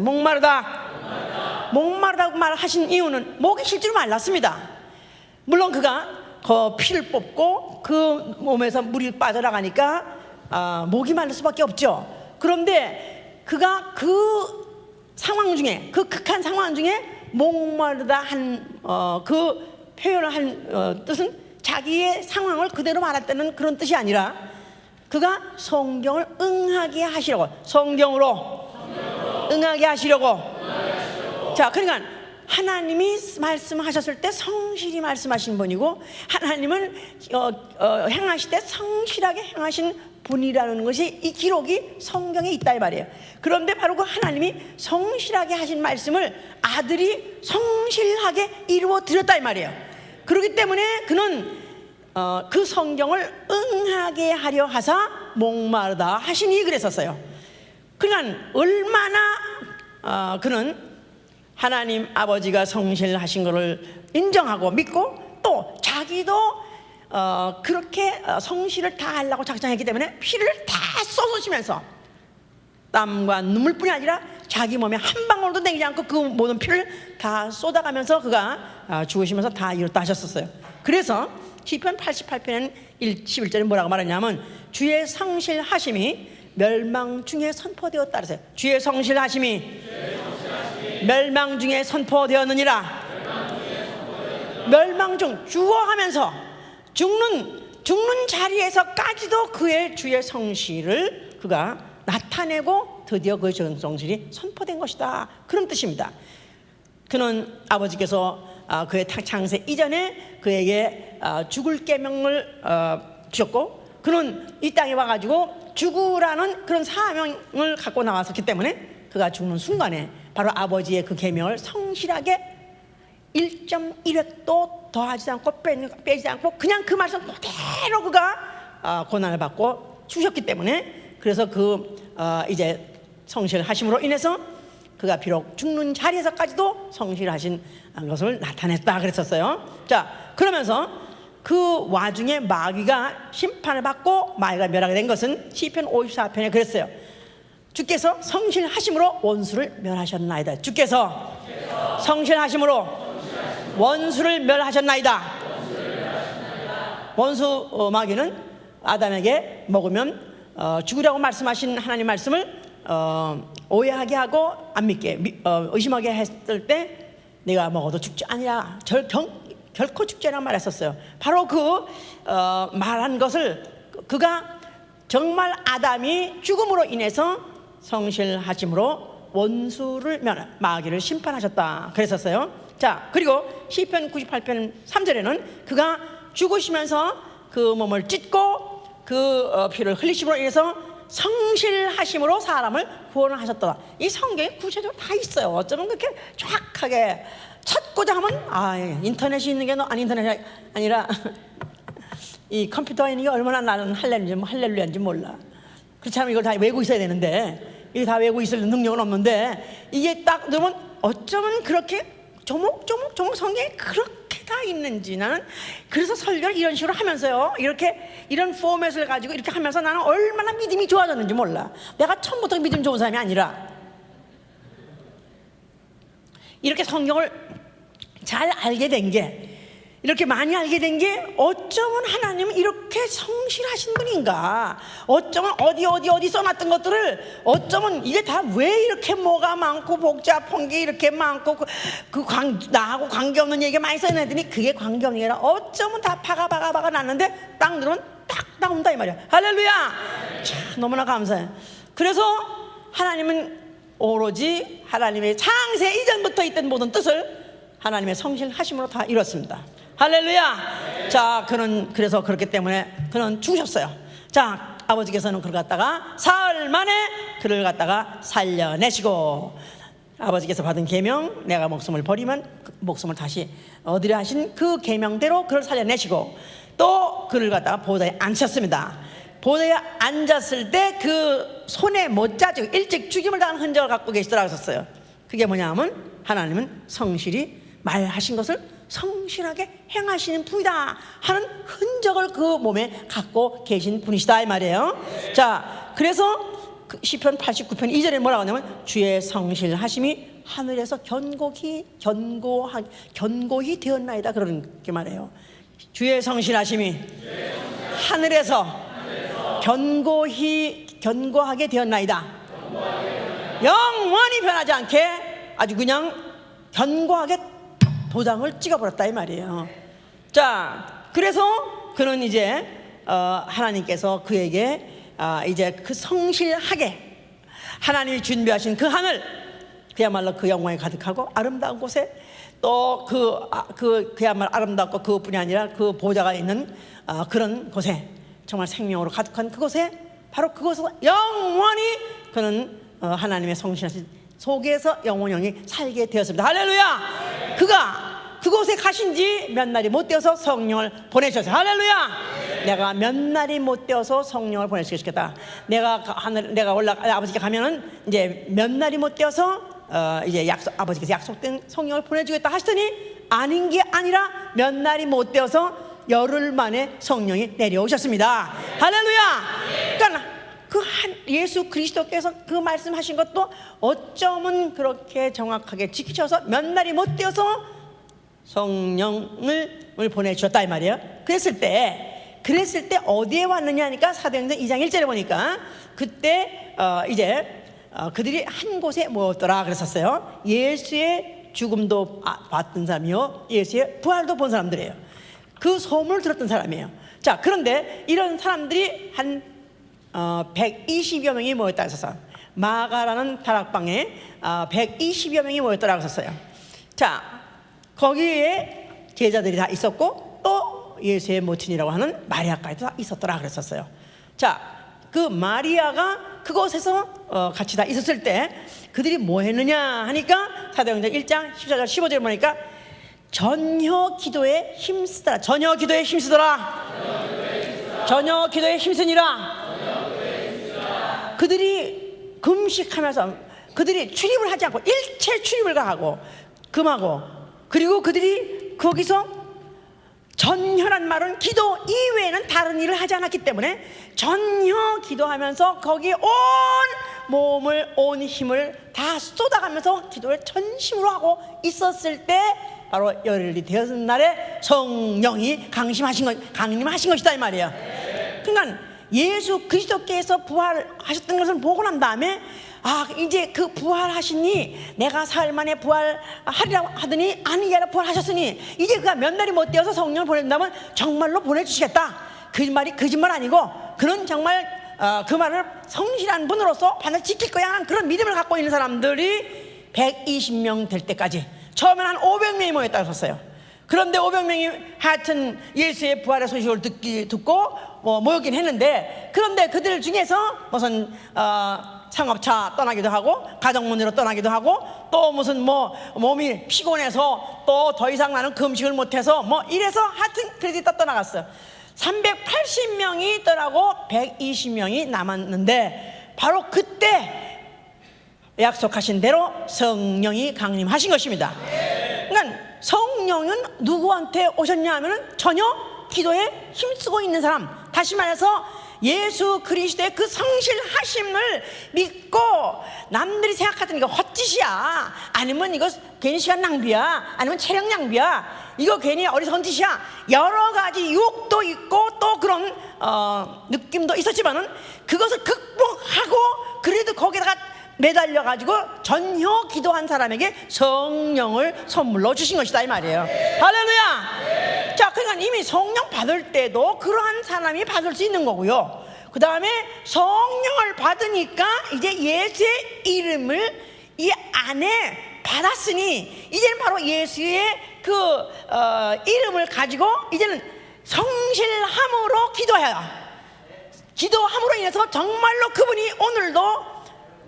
말하신 이유는 목이 실제로 말랐습니다. 물론 그가 그 피를 뽑고 그 몸에서 물이 빠져나가니까 목이 마를 수밖에 없죠. 그런데 그가 그 상황 중에, 그 극한 상황 중에 목마르다 한 그 표현을 한 뜻은 자기의 상황을 그대로 말했다는 그런 뜻이 아니라 그가 성경을 응하게 하시려고, 성경으로 응하게 하시려고. 자, 그러니까 하나님이 말씀하셨을 때 성실히 말씀하신 분이고, 하나님을 행하실 때 성실하게 행하신 분이라는 것이 이 기록이 성경에 있다 이 말이에요. 그런데 바로 그 하나님이 성실하게 하신 말씀을 아들이 성실하게 이루어 드렸다 이 말이에요. 그렇기 때문에 그는 그 성경을 응하게 하려 하사 목마르다 하시니 그랬었어요. 그러니까 얼마나 그는 하나님 아버지가 성실하신 것을 인정하고 믿고 또 자기도 그렇게 성실을 다 하려고 작정했기 때문에 피를 다 쏟으시면서 땀과 눈물뿐이 아니라 자기 몸에 한 방울도 내리지 않고 그 모든 피를 다 쏟아가면서 그가 죽으시면서 다 이뤘다 하셨었어요. 그래서 시편 88편은 11절에 뭐라고 말하냐면 주의 성실하심이 멸망 중에 선포되었다 그랬어요. 주의 성실하심이 멸망 중에 선포되었느니라. 멸망 중 죽어가면서 죽는 자리에서까지도 그의 주의 성실을 그가 나타내고 드디어 그 성실이 선포된 것이다, 그런 뜻입니다. 그는 아버지께서 그의 창세 이전에 그에게 죽을 계명을 주셨고 그는 이 땅에 와가지고 죽으라는 그런 사명을 갖고 나왔었기 때문에 그가 죽는 순간에 바로 아버지의 그 계명을 성실하게 1.1획도 더하지 않고 빼지 않고 그냥 그 말씀 그대로 그가 고난을 받고 죽으셨기 때문에 그래서 이제 성실하심으로 인해서 그가 비록 죽는 자리에서까지도 성실하신 것을 나타냈다 그랬었어요. 자, 그러면서 그 와중에 마귀가 심판을 받고 마귀가 멸하게 된 것은 시편 54편에 그랬어요. 주께서 성실하심으로 원수를 멸하셨나이다. 주께서 성실하심으로 원수를 멸하셨나이다. 원수 마귀는 아담에게 먹으면 죽으라고 말씀하신 하나님 말씀을 오해하게 하고 안 믿게 의심하게 했을 때 내가 먹어도 죽지 아니라 결코 죽지 않으라 말했었어요. 바로 그 말한 것을 그가 정말 아담이 죽음으로 인해서 성실하심으로 원수를 마귀를 심판하셨다 그랬었어요. 자, 그리고 시편 98편 3절에는 그가 죽으시면서 그 몸을 찢고 그 피를 흘리심으로 인해서 성실하심으로 사람을 구원하셨다. 이 성경에 구체적으로 다 있어요. 어쩌면 그렇게 정확하게 찾고자 하면 인터넷이 있는 게 아니 인터넷이 아니라 이 컴퓨터에 있는 게 얼마나 나는 할렐루야인지 몰라. 그렇지 않으면 이걸 다 외우고 있어야 되는데 이게 다 외우고 있을 능력은 없는데 이게 딱 넣으면 어쩌면 그렇게 조목조목 성경에 그렇게 다 있는지 나는 그래서 설교를 이런 식으로 하면서요 이런 포맷을 가지고 이렇게 하면서 나는 얼마나 믿음이 좋아졌는지 몰라. 내가 처음부터 믿음 좋은 사람이 아니라 이렇게 성경을 잘 알게 된 게 이렇게 많이 알게 된 게 어쩌면 하나님은 이렇게 성실하신 분인가. 어쩌면 어디 써놨던 것들을 어쩌면 이게 다 왜 이렇게 뭐가 많고 복잡한 게 이렇게 많고 나하고 관계없는 얘기가 많이 써놨더니 그게 관계없는 게 아니라 어쩌면 다 박아 났는데 딱 누르면 딱 나온다 이 말이야. 할렐루야. 참 너무나 감사해. 그래서 하나님은 오로지 하나님의 창세 이전부터 있던 모든 뜻을 하나님의 성실하심으로 다 이뤘습니다. 할렐루야. 자, 그래서 그렇기 때문에 그는 죽으셨어요. 자, 아버지께서는 그를 갖다가 사흘 만에 그를 갖다가 살려내시고 아버지께서 받은 계명 내가 목숨을 버리면 목숨을 다시 얻으려 하신 그 계명대로 그를 살려내시고 또 그를 갖다가 보좌에 앉혔습니다. 보좌에 앉았을 때 그 손에 못자주 일찍 죽임을 당한 흔적을 갖고 계시더라고 했었어요. 그게 뭐냐면 하나님은 성실히 말하신 것을 성실하게 행하시는 분이다 하는 흔적을 그 몸에 갖고 계신 분이시다 이 말이에요. 자, 그래서 시편 89편 2절에 뭐라고 하냐면 주의 성실하심이 하늘에서 견고히 되었나이다 그렇게 말해요. 주의 성실하심이 하늘에서 견고하게 되었나이다. 영원히 변하지 않게 아주 그냥 견고하게 도장을 찍어버렸다 이 말이에요. 자, 그래서 그는 이제 하나님께서 그에게 이제 그 성실하게 하나님이 준비하신 그 하늘 그야말로 그 영광이 가득하고 아름다운 곳에 또 그야말로 아름답고 그뿐이 아니라 그 보좌가 있는 그런 곳에 정말 생명으로 가득한 그곳에 바로 그곳에서 영원히 그는 하나님의 성실하신 속에서 영원히 살게 되었습니다. 할렐루야. 그가 그곳에 가신 지 몇 날이 못 되어서 성령을 보내셨어요. 할렐루야. 내가 몇 날이 못 되어서 성령을 보내시겠다. 내가 아버지께 가면은 이제 몇 날이 못 되어서 이제 아버지께서 약속된 성령을 보내주겠다 하시더니 아닌 게 아니라 몇 날이 못 되어서 열흘 만에 성령이 내려오셨습니다. 할렐루야. 그러니까 예수 그리스도께서 그 말씀하신 것도 어쩌면 그렇게 정확하게 지키셔서 몇 날이 못 되어서 성령을 보내주셨다 이 말이에요. 그랬을 때 어디에 왔느냐 하니까 사도행전 2장 1절에 보니까 그때 이제 그들이 한 곳에 모였더라 그랬었어요. 예수의 죽음도 봤던 사람이요, 예수의 부활도 본 사람들이에요. 그 소문을 들었던 사람이에요. 자, 그런데 이런 사람들이 한 120여 명이 모였다 했었어요. 마가라는 다락방에 120여 명이 모였더라고 했었어요. 자, 거기에 제자들이 다 있었고 또 예수의 모친이라고 하는 마리아까지도 다 있었더라 그랬었어요. 자, 그 마리아가 그곳에서 같이 다 있었을 때 그들이 뭐 했느냐 하니까 사도행전 1장 14절 15절에 보니까 전혀 기도에 힘쓰더라. 전혀 기도에 힘쓰더라. 전혀 기도에 힘쓰니라. 그들이 금식하면서 그들이 출입을 하지 않고 일체 출입을 가하고 금하고, 그리고 그들이 거기서 전혀란 말은 기도 이외에는 다른 일을 하지 않았기 때문에 전혀 기도하면서 거기에 온 몸을 온 힘을 다 쏟아가면서 기도를 전심으로 하고 있었을 때 바로 열흘이 되었는 날에 성령이 강림하신 것이다 이 말이에요. 그러니까 예수 그리스도께서 부활하셨던 것을 보고 난 다음에 이제 그 부활하시니 내가 사흘 만에 부활하리라고 하더니 아니 얘가 부활하셨으니 이제 그가 몇 날이 못 되어서 성령을 보낸다면 정말로 보내주시겠다. 그 말이 거짓말 아니고 그는 정말 그 말을 성실한 분으로서 반드시 지킬 거야 하는 그런 믿음을 갖고 있는 사람들이 120명 될 때까지 처음에는 한 500명이 모였다고 했었어요. 그런데 500명이 하여튼 예수의 부활의 소식을 듣고 모였긴 했는데, 그런데 그들 중에서 무슨 상업차 떠나기도 하고 가정문으로 떠나기도 하고 또 무슨 몸이 피곤해서 또 더 이상 나는 금식을 못해서 이래서 하여튼 그래서 떠나갔어요. 380명이 떠나고 120명이 남았는데 바로 그때 약속하신 대로 성령이 강림하신 것입니다. 그러니까 성령은 누구한테 오셨냐 하면은 전혀 기도에 힘쓰고 있는 사람, 다시 말해서 예수 그리스도의 그 성실하심을 믿고 남들이 생각하던 이거 헛짓이야, 아니면 이거 괜히 시간 낭비야, 아니면 체력 낭비야, 이거 괜히 어리석은 짓이야, 여러 가지 유혹도 있고 또 그런 느낌도 있었지만은 그것을 극복하고 그래도 거기다가 매달려가지고 전혀 기도한 사람에게 성령을 선물로 주신 것이다 이 말이에요. 할렐루야. 자, 그러니까 이미 성령 받을 때도 그러한 사람이 받을 수 있는 거고요. 그 다음에 성령을 받으니까 이제 예수의 이름을 이 안에 받았으니 이제는 바로 예수의 그 이름을 가지고 이제는 성실함으로 기도함으로 인해서 정말로 그분이 오늘도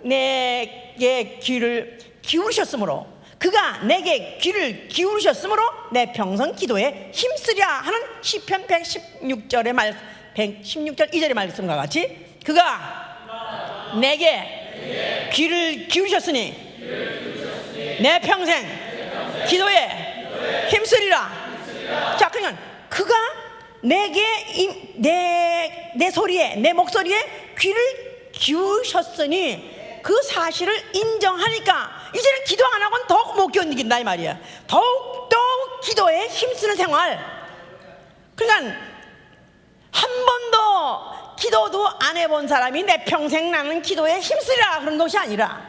내게 귀를 기울이셨으므로, 그가 내게 귀를 기울이셨으므로 내 평생 기도에 힘쓰랴 하는 시편 116절의 116절 2절의 말씀과 같이 그가 내게 귀를 기울이셨으니 내 평생 기도에 힘쓰리라. 자, 그러니까 그가 내게 내 소리에, 내 목소리에 귀를 기울이셨으니 그 사실을 인정하니까 이제는 기도 안 하고는 더욱 못 견디긴다 이 말이야. 더욱 기도에 힘쓰는 생활. 그러니까 한 번도 기도도 안 해본 사람이 내 평생 나는 기도에 힘쓰리라 그런 것이 아니라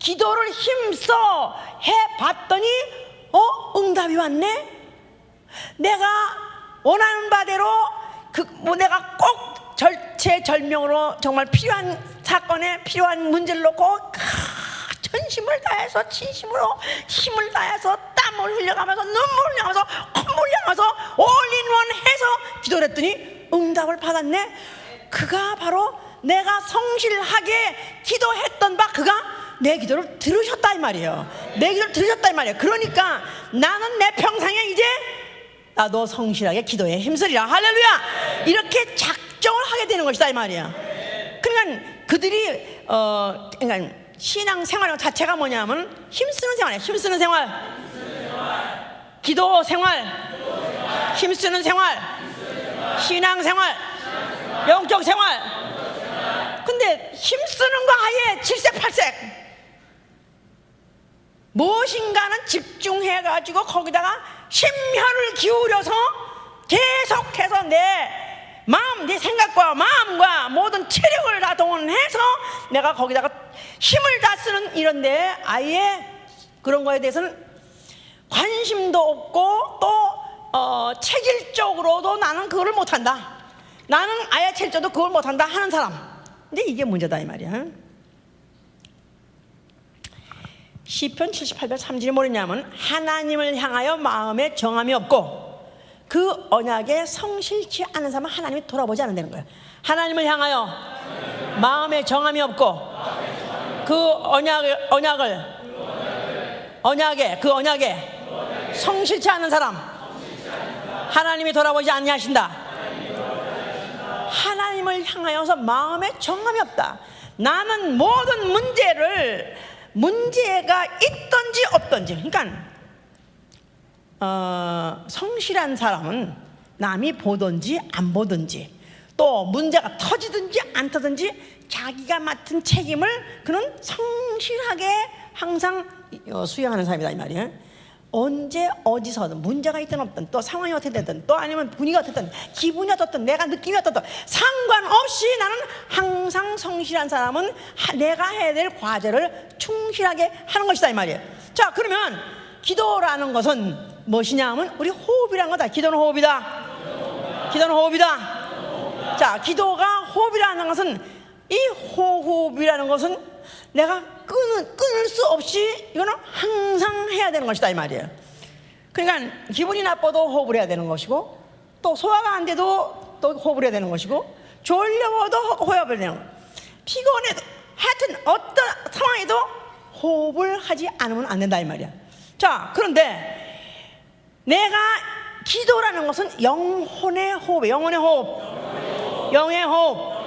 기도를 힘써 해봤더니 응답이 왔네. 내가 원하는 바대로 내가 꼭 절체절명으로 정말 필요한 사건에 필요한 문제를 놓고 전심을 다해서 진심으로 힘을 다해서 땀을 흘려가면서 눈물을 흘려가면서 콧물을 흘려가면서 올인원 해서 기도를 했더니 응답을 받았네. 그가 바로 내가 성실하게 기도했던 바 그가 내 기도를 들으셨다 이 말이에요. 내 기도를 들으셨다 이 말이에요. 그러니까 나는 내 평생에 이제 나도 성실하게 기도에 힘쓰리라. 할렐루야. 이렇게 작정을 하게 되는 것이다 이 말이야. 그러니까 그들이 그러니까 신앙 생활 자체가 뭐냐면 힘쓰는 생활이야. 힘쓰는 생활, 기도 생활, 힘쓰는 생활, 신앙 생활, 영적 생활. 근데 힘쓰는 거 아예 칠색팔색 무엇인가는 집중해가지고 거기다가 심혈을 기울여서 계속해서 내 마음, 내 생각과 마음과 모든 체력을 다 동원해서 내가 거기다가 힘을 다 쓰는 이런데 아예 그런 거에 대해서는 관심도 없고 또 체질적으로도 나는 그거를 못한다. 나는 아예 체질적으로 그걸 못한다 하는 사람. 근데 이게 문제다 이 말이야. 시편 78편 3절이 뭐냐면 하나님을 향하여 마음에 정함이 없고 그 언약에 성실치 않은 사람은 하나님이 돌아보지 않는다는 거예요. 하나님을 향하여 마음에 정함이 없고 그 언약에 성실치 않은 사람 하나님이 돌아보지 아니하신다. 하나님을 향하여서 마음에 정함이 없다. 나는 모든 문제가 있든지 없든지, 그러니까 성실한 사람은 남이 보든지 안 보든지 또 문제가 터지든지 안 터지든지 자기가 맡은 책임을 그는 성실하게 항상 수행하는 사람이다 이 말이에요. 언제 어디서든 문제가 있든 없든 또 상황이 어떻게 되든 또 아니면 분위기가 어떻든 기분이 어떻든 내가 느낌이 어떻든 상관없이 나는 항상 성실한 사람은 내가 해야 될 과제를 충실하게 하는 것이다 이 말이에요. 자, 그러면 기도라는 것은 무엇이냐 하면 우리 호흡이라는 거다. 기도는 호흡이다. 기도는 호흡이다. 자, 기도가 호흡이라는 것은 이 호흡이라는 것은 내가 끊을 수 없이 이거는 항상 해야 되는 것이다 이 말이에요. 그러니까 기분이 나빠도 호흡을 해야 되는 것이고 또 소화가 안 돼도 또 호흡을 해야 되는 것이고 졸려워도 호흡을 해야 되는 거예요. 피곤해도 하여튼 어떤 상황에도 호흡을 하지 않으면 안 된다 이 말이야. 자, 그런데 내가 기도라는 것은 영혼의 호흡, 영혼의 호흡, 영의 호흡.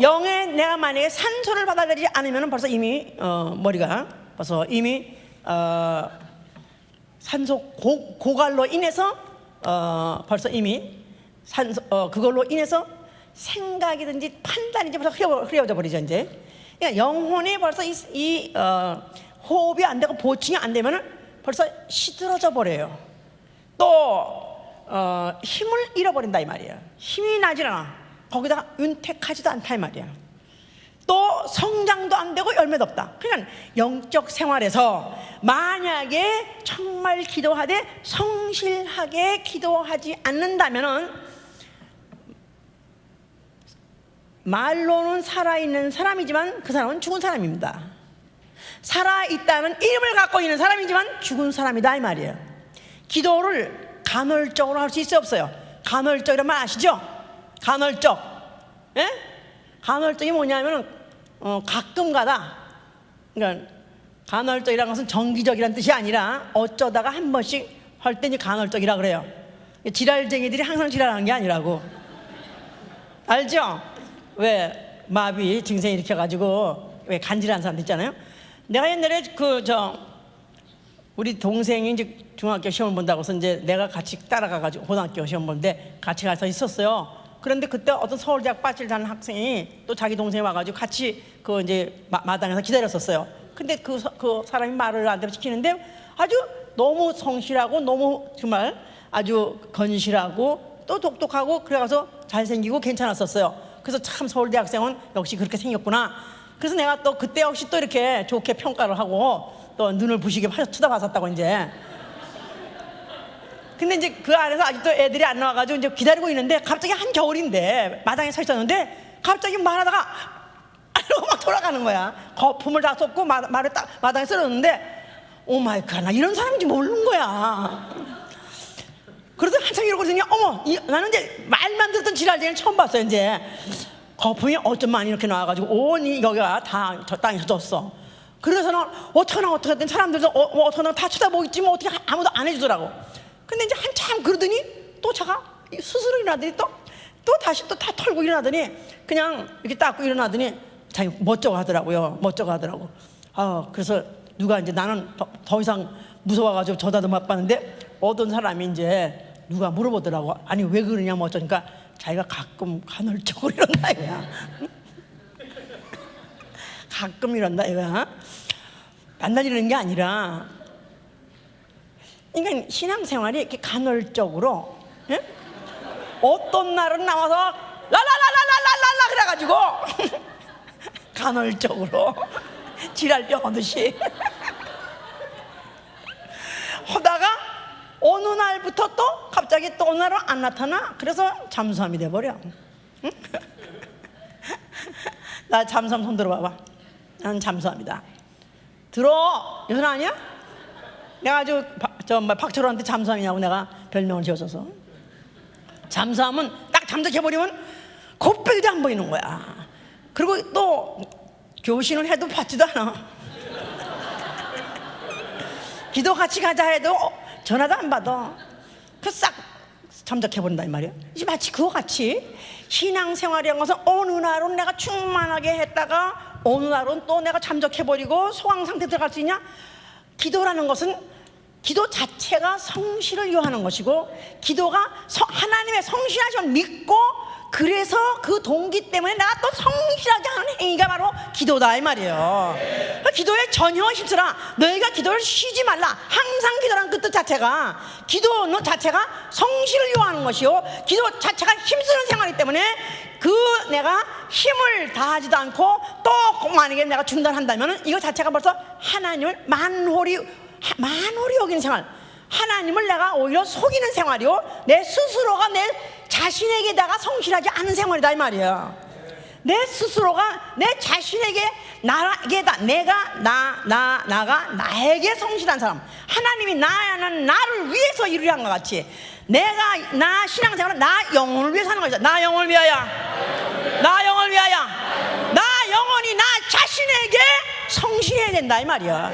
영에 내가 만약에 산소를 받아들이지 않으면 벌써 이미 머리가 벌써 이미 산소 고갈로 인해서 벌써 이미 산소 그걸로 인해서 생각이든지 판단이든지 벌써 흐려져 버리죠 이제. 그러니까 영혼이 벌써 이 호흡이 안 되고 보충이 안 되면은 벌써 시들어져 버려요. 또 힘을 잃어버린다 이 말이에요. 힘이 나질 않아. 거기다가 윤택하지도 않다 이 말이야. 또 성장도 안 되고 열매도 없다. 그러니까 영적 생활에서 만약에 정말 기도하되 성실하게 기도하지 않는다면은 말로는 살아있는 사람이지만 그 사람은 죽은 사람입니다. 살아있다는 이름을 갖고 있는 사람이지만 죽은 사람이다 이 말이에요. 기도를 간헐적으로 할 수 있어요 없어요? 간헐적이란 말 아시죠? 간헐적. 예? 간헐적이 뭐냐면은 가끔가다. 그러니까 간헐적이라는 것은 정기적이라는 뜻이 아니라 어쩌다가 한 번씩 할 때 이제 간헐적이라 그래요. 지랄쟁이들이 항상 지랄하는 게 아니라고. 알죠? 왜 마비 증세 일으켜가지고 왜 간질하는 사람들 있잖아요. 내가 옛날에 우리 동생이 이제 중학교 시험 본다고서 이제 내가 같이 따라가가지고 고등학교 시험 보는데 같이 가서 있었어요. 그런데 그때 어떤 서울대학 빠질 다는 학생이 또 자기 동생이 와가지고 같이 그 이제 마당에서 기다렸었어요. 근데 그 사람이 말을 안 대로 시키는데 아주 너무 성실하고 너무 정말 아주 건실하고 또 똑똑하고 그래가서 잘생기고 괜찮았었어요. 그래서 참 서울대 학생은 역시 그렇게 생겼구나. 그래서 내가 또 그때 역시 또 이렇게 좋게 평가를 하고 또 눈을 부시게 쳐다봤었다고 이제. 근데 이제 그 안에서 아직도 애들이 안 나와가지고 이제 기다리고 있는데 갑자기 한겨울인데 마당에 서 있었는데 갑자기 말하다가 이러고 막 돌아가는 거야. 거품을 다 쏟고 말을 딱 마당에 쓰러졌는데 오마이갓 나 이런 사람인지 모르는 거야. 그래서 한참 이러고 있으니 어머 나는 이제 말만 듣던 지랄쟁이를 처음 봤어요 이제. 거품이 어쩌면 이렇게 나와가지고 온 여기가 다 저 땅에 젖었어. 그래서는 어떡하든 사람들도 어떡하나 다 쳐다보겠지 뭐 어떻게 아무도 안 해주더라고. 근데 이제 한참 그러더니 또 차가 스스로 일어나더니 또 다시 또 다 털고 일어나더니 그냥 이렇게 닦고 일어나더니 자기 멋쩍어 하더라고요. 멋쩍어 하더라고. 그래서 누가 이제 나는 더 이상 무서워가지고 저다도 못 봤는데 어떤 사람이 이제 누가 물어보더라고. 아니 왜 그러냐 뭐 어쩌니까 자기가 가끔 간헐적으로 이런다 이거야. 가끔 이런다 이거야. 만날 이러는 게 아니라 그러니까 신앙생활이 이렇게 간헐적으로 어떤 날은 나와서 랄랄랄랄랄랄라 그래가지고 간헐적으로 지랄병 하듯이 하다가 어느 날부터 또 갑자기 또 어느 날은 안 나타나. 그래서 잠수함이 돼버려. 응? 나 잠수함 손 들어봐봐. 난 잠수함이다. 들어. 이건 아니야? 내가 아주 박철호한테 잠수함이냐고 내가 별명을 지어줘서. 잠수함은 딱 잠적해버리면 곱빼기도 안 보이는 거야. 그리고 또 교신을 해도 받지도 않아. 기도 같이 가자 해도 전화도 안 받아. 그 싹 잠적해버린다 이 말이야. 이제 마치 그거 같이 신앙생활이란 것은 어느 날은 내가 충만하게 했다가 어느 날은 또 내가 잠적해버리고 소강 상태 들어갈 수 있냐. 기도라는 것은 기도 자체가 성실을 요하는 것이고 기도가 하나님의 성실하심을 믿고 그래서 그 동기 때문에 내가 또 성실하게 하는 행위가 바로 기도다 이 말이에요. 기도에 전혀 힘쓰라. 너희가 기도를 쉬지 말라. 항상 기도라는 그 뜻 자체가 기도 자체가 성실을 요하는 것이요 기도 자체가 힘쓰는 생활이기 때문에 그 내가 힘을 다하지도 않고 또 만약에 내가 중단한다면 이거 자체가 벌써 하나님을 만홀히 여기는 생활, 하나님을 내가 오히려 속이는 생활이요 내 스스로가 내 자신에게다가 성실하지 않은 생활이다 이 말이야. 내 스스로가 내 자신에게 나가 나에게 성실한 사람, 하나님이 나를 위해서 일을 한 것 같이 내가 나 신앙생활은 나 영혼을 위해서 하는 거죠. 나 영혼을 위하여, 나 영혼을 위하여, 나 영혼이 나 자신에게 성실해야 된다 이 말이야.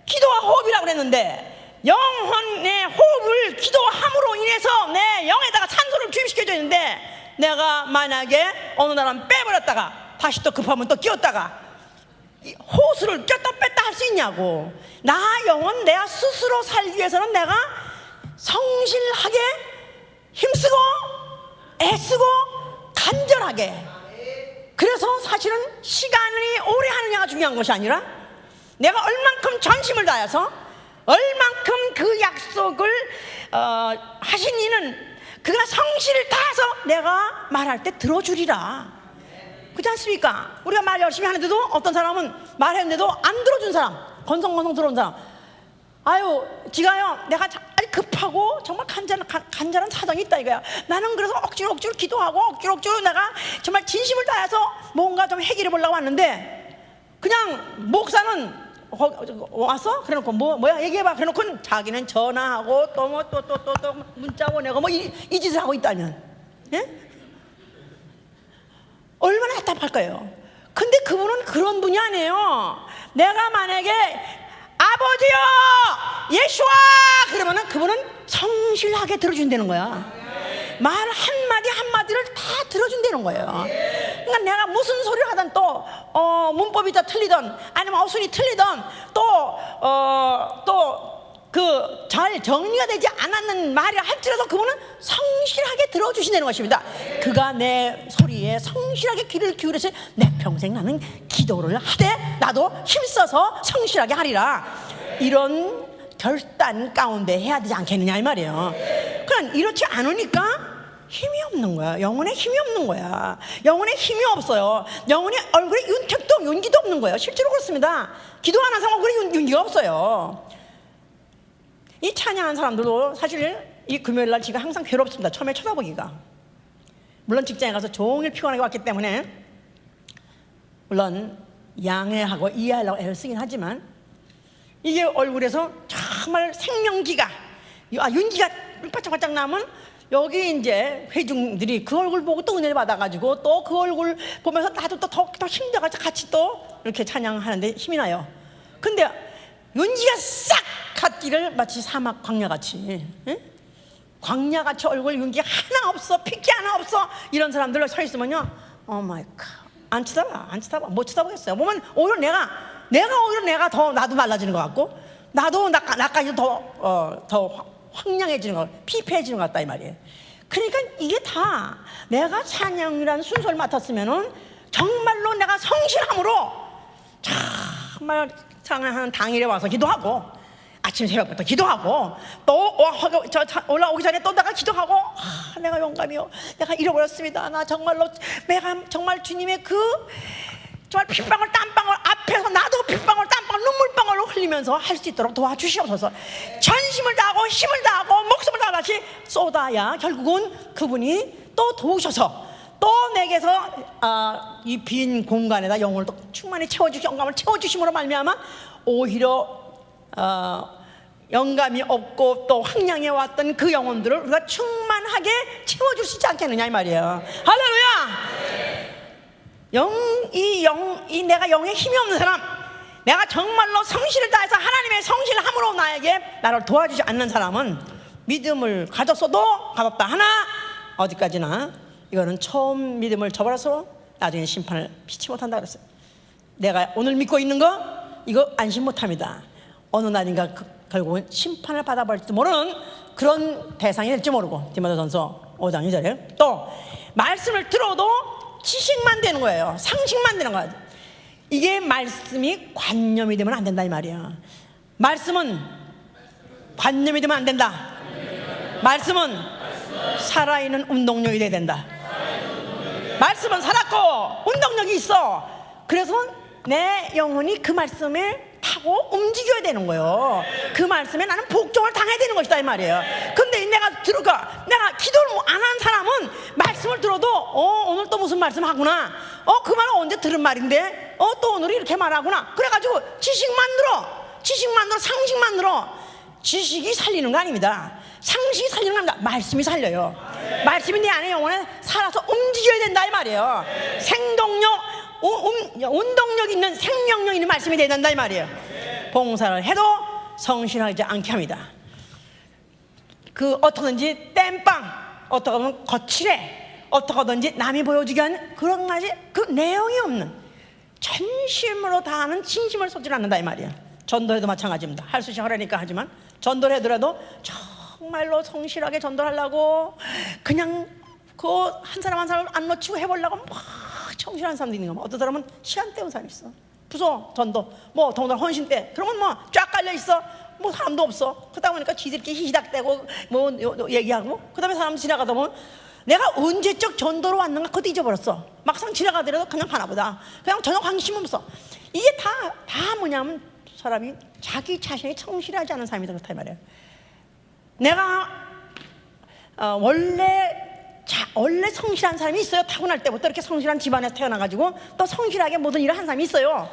기도와 호흡이라고 그랬는데 영혼의 호흡을 기도함으로 인해서 내 영에다가 산소를 주입시켜줘야 되는데 내가 만약에 어느 날은 빼버렸다가 다시 또 급하면 또 끼웠다가 호수를 꼈다 뺐다 할 수 있냐고. 나 영혼 내가 스스로 살기 위해서는 내가 성실하게 힘쓰고 애쓰고 간절하게. 그래서 사실은 시간이 오래 하느냐가 중요한 것이 아니라 내가 얼만큼 전심을 다해서 얼만큼 그 약속을 하신 이는 그가 성실을 다해서 내가 말할 때 들어주리라. 그렇지 않습니까? 우리가 말 열심히 하는데도 어떤 사람은 말했는데도 안 들어준 사람, 건성건성 들어온 사람, 아유 지가요 내가 아주 급하고 정말 간절한 사정이 있다 이거야. 나는 그래서 억지로 기도하고 억지로 내가 정말 진심을 다해서 뭔가 좀 해결해 보려고 왔는데 그냥 목사는 왔어? 그래놓고 뭐야 얘기해봐. 그래놓고 자기는 전화하고 또 문자 보내고 뭐 이 짓을 하고 있다면, 예? 얼마나 답답할 거예요. 근데 그분은 그런 분이 아니에요. 내가 만약에 아버지요 예수와 그러면은 그분은 성실하게 들어준다는 거야. 말 한마디 한마디를 다 들어준다는 거예요. 그러니까 내가 무슨 소리를 하든 또 문법이 다 틀리든 아니면 어순이 틀리든 또 그 잘 정리가 되지 않았는 말이 할지라도 그분은 성실하게 들어주신다는 것입니다. 그가 내 소리에 성실하게 귀를 기울여서 내 평생 나는 기도를 하되 나도 힘써서 성실하게 하리라. 이런 결단 가운데 해야 되지 않겠느냐 이 말이에요. 그러니까 이렇지 않으니까 힘이 없는 거야. 영혼에 힘이 없는 거야. 영혼에 힘이 없어요. 영혼의 얼굴에 윤택도 윤기도 없는 거예요. 실제로 그렇습니다. 기도하는 사람 얼굴에 윤기가 없어요. 이 찬양하는 사람들도 사실 이 금요일날 지금 항상 괴롭습니다. 처음에 쳐다보기가. 물론 직장에 가서 종일 피곤하게 왔기 때문에 물론 양해하고 이해하려고 애를 쓰긴 하지만 이게 얼굴에서 정말 생명기가 윤기가 반짝반짝 나면 여기 이제 회중들이 그 얼굴 보고 또 은혜를 받아가지고 또 그 얼굴 보면서 나도 또 더 힘들어가지고 같이 또 이렇게 찬양하는데 힘이 나요. 근데 윤기가 싹 갔기를 마치 사막 광야같이, 응? 광야같이 얼굴 윤기 하나 없어, 핏기 하나 없어, 이런 사람들로 서 있으면요, 오 마이 갓, 안 쳐다봐, 못 쳐다보겠어요. 보면 오히려 내가 더 나도 말라지는 것 같고, 나도 나까지 더 황량해지는 것 같고, 피폐해지는 것 같다 이 말이에요. 그러니까 이게 다 내가 찬양이라는 순서를 맡았으면은 정말로 내가 성실함으로 정말 찬양하는 당일에 와서 기도하고, 아침 새벽부터 기도하고, 또 올라오기 전에 또 내가 기도하고, 내가 영감이요, 내가 잃어버렸습니다. 나 정말로 내가 정말 주님의 그 정말 핏방울 땀방울 앞에서 나도 핏방울 땀방울 눈물방울로 흘리면서 할 수 있도록 도와주시옵소서. 전심을 다하고 힘을 다하고 목숨을 다 같이 쏟아야 결국은 그분이 또 도우셔서 또 내게서 이 빈 공간에다 영혼을 또 충만히 채워주시, 영감을 채워주심으로 말미암아 오히려 영감이 없고 또 황량해 왔던 그 영혼들을 우리가 충만하게 채워줄 수 있지 않겠느냐 이 말이에요. 할렐루야. 내가 영에 힘이 없는 사람, 내가 정말로 성실을 다해서 하나님의 성실함으로 나를 도와주지 않는 사람은 믿음을 가졌어도 가졌다 하나 어디까지나 이거는 처음 믿음을 저버려서 나중에 심판을 피치 못한다 그랬어요. 내가 오늘 믿고 있는 거 이거 안심 못합니다. 어느 날인가 결국은 심판을 받아버릴지도 모르는 그런 대상이 될지 모르고, 디모데전서 5장 2절에 또 말씀을 들어도 지식만 되는 거예요. 상식만 되는 거예요. 이게 말씀이 관념이 되면 안 된다 이 말이에요. 말씀은 관념이 되면 안 된다. 말씀은 살아있는 운동력이 돼야 된다. 말씀은 살았고 운동력이 있어. 그래서 내 영혼이 그 말씀에 타고 움직여야 되는 거예요. 그 말씀에 나는 복종을 당해야 되는 것이다 이 말이에요. 근데 내가 기도를 안 한 사람은 말씀을 들어도 오늘 또 무슨 말씀 하구나, 그 말은 언제 들은 말인데 또 오늘 이렇게 말하구나, 그래가지고 지식만 들어 상식만 들어. 지식이 살리는 거 아닙니다. 상식이 살리는 거 아닙니다. 말씀이 살려요. 말씀이 내 안에 영혼에 살아서 움직여야 된다 이 말이에요. 생동력, 운동력 있는 생명력 있는 말씀이 돼야 된다 이 말이에요. 봉사를 해도 성실하지 않게 합니다. 그 어떻게든지 땜빵, 어떻게 보면 거칠해, 어떻게든지 남이 보여주게 하는 그런 가지 그 내용이 없는, 전심으로 다하는 진심을 쏟지 않는다 이 말이에요. 전도해도 마찬가지입니다. 할 수 있으면 하라니까 하지만 전도를 해더라도 정말로 성실하게 전도하려고 그냥 그 한 사람 한 사람을 안 놓치고 해보려고 막 성실한 사람도 있는 거야. 어떤 사람은 시간 때운 사람이 있어. 부서 전도 더군다나 헌신 때 그러면 쫙 깔려 있어. 사람도 없어. 그러다 보니까 지들끼리 희닥대고 얘기하고, 그 다음에 사람 지나가다 보면 내가 언제적 전도로 왔는가 그것도 잊어버렸어. 막상 지나가더라도 그냥 하나보다 그냥 전혀 관심 없어. 이게 다 뭐냐면 사람이 자기 자신이 성실하지 않은 사람이다 그렇다 이 말이에요. 내가 원래 성실한 사람이 있어요. 타고날 때부터 이렇게 성실한 집안에서 태어나가지고 또 성실하게 모든 일을 한 사람이 있어요.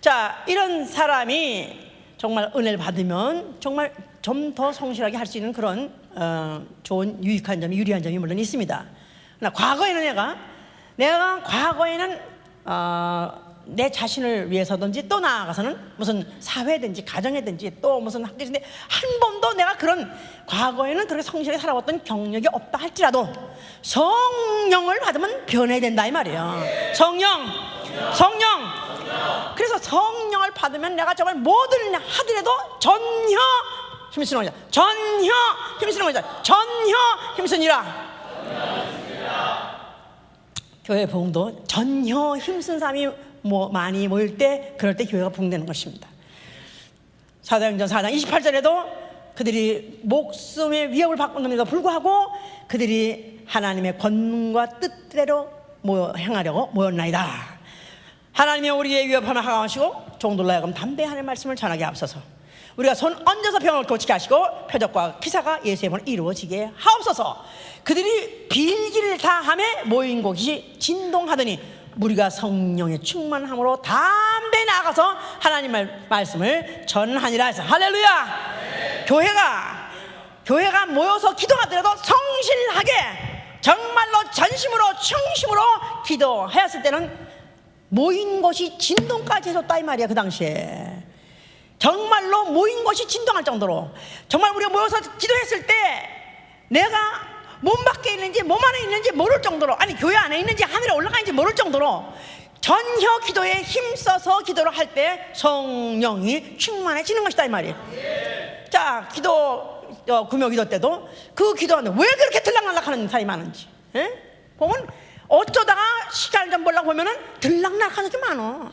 자, 이런 사람이 정말 은혜를 받으면 정말 좀 더 성실하게 할 수 있는 그런 좋은 유익한 점이, 유리한 점이 물론 있습니다. 그러나 과거에는 내가 과거에는 내 자신을 위해서든지 또 나아가서는 무슨 사회든지 가정이든지 또 무슨 학교든지 한 번도 내가 그런 과거에는 그렇게 성실하게 살아왔던 경력이 없다 할지라도 성령을 받으면 변해야 된다 이 말이에요. 성령. 그래서 성령을 받으면 내가 정말 뭐든 하더라도 전혀 힘쓰는 거죠. 전혀 힘쓰니라. 교회 부흥도 전혀 힘쓴 사람이 많이 모일 때, 그럴 때 교회가 부흥되는 것입니다. 사도행전 4장 28절에도 그들이 목숨의 위협을 받는데도 불구하고 그들이 하나님의 권능과 뜻대로 행하려고 모였나이다. 하나님이 우리의 위협함을 하강하시고 종들로 하여금 담대히 하나님의 말씀을 전하게 앞서서 우리가 손 얹어서 병을 고치게 하시고 표적과 기사가 예수의 이름으로 이루어지게 하옵소서. 그들이 빌기를 다함에 모인 곳이 진동하더니 우리가 성령의 충만함으로 담대히 나아가서 하나님의 말씀을 전하니라 해서 할렐루야. 네. 교회가 모여서 기도하더라도 성실하게 정말로 전심으로 충심으로 기도하였을 때는 모인 것이 진동까지 해줬다 이 말이야. 그 당시에 정말로 모인 것이 진동할 정도로, 정말 우리가 모여서 기도했을 때 내가 몸 밖에 있는지 몸 안에 있는지 모를 정도로, 아니 교회 안에 있는지 하늘에 올라가 있는지 모를 정도로 전혀 기도에 힘써서 기도를 할 때 성령이 충만해지는 것이다 이 말이에요. 자, 구묘 기도 때도 그 기도하는데 왜 그렇게 들락날락하는 사람이 많은지, 보면 어쩌다가 시간을 좀 보려고 보면은 들락날락하는 게 많어.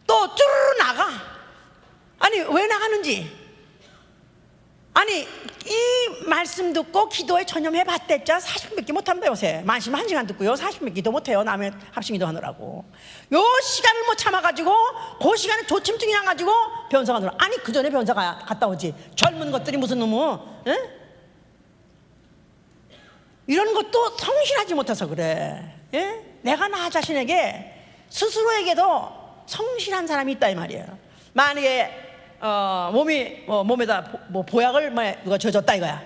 또 쭈르르 나가. 아니 왜 나가는지, 아니 이 말씀 듣고 기도에 전념해 봤댔자 40분밖에 못합니다. 요새 만시면 1시간 듣고요 40분 기도 못해요. 남의 합심기도 하느라고 요 시간을 못 참아가지고 그 시간에 조침증이 나가지고 변사 가느라, 아니 그 전에 변사가 갔다 오지. 젊은 것들이 무슨 놈의 이런 것도 성실하지 못해서 그래. 내가 나 자신에게 스스로에게도 성실한 사람이 있다 이 말이에요. 만약에 몸에다 보약을 누가 줘줬다 이거야.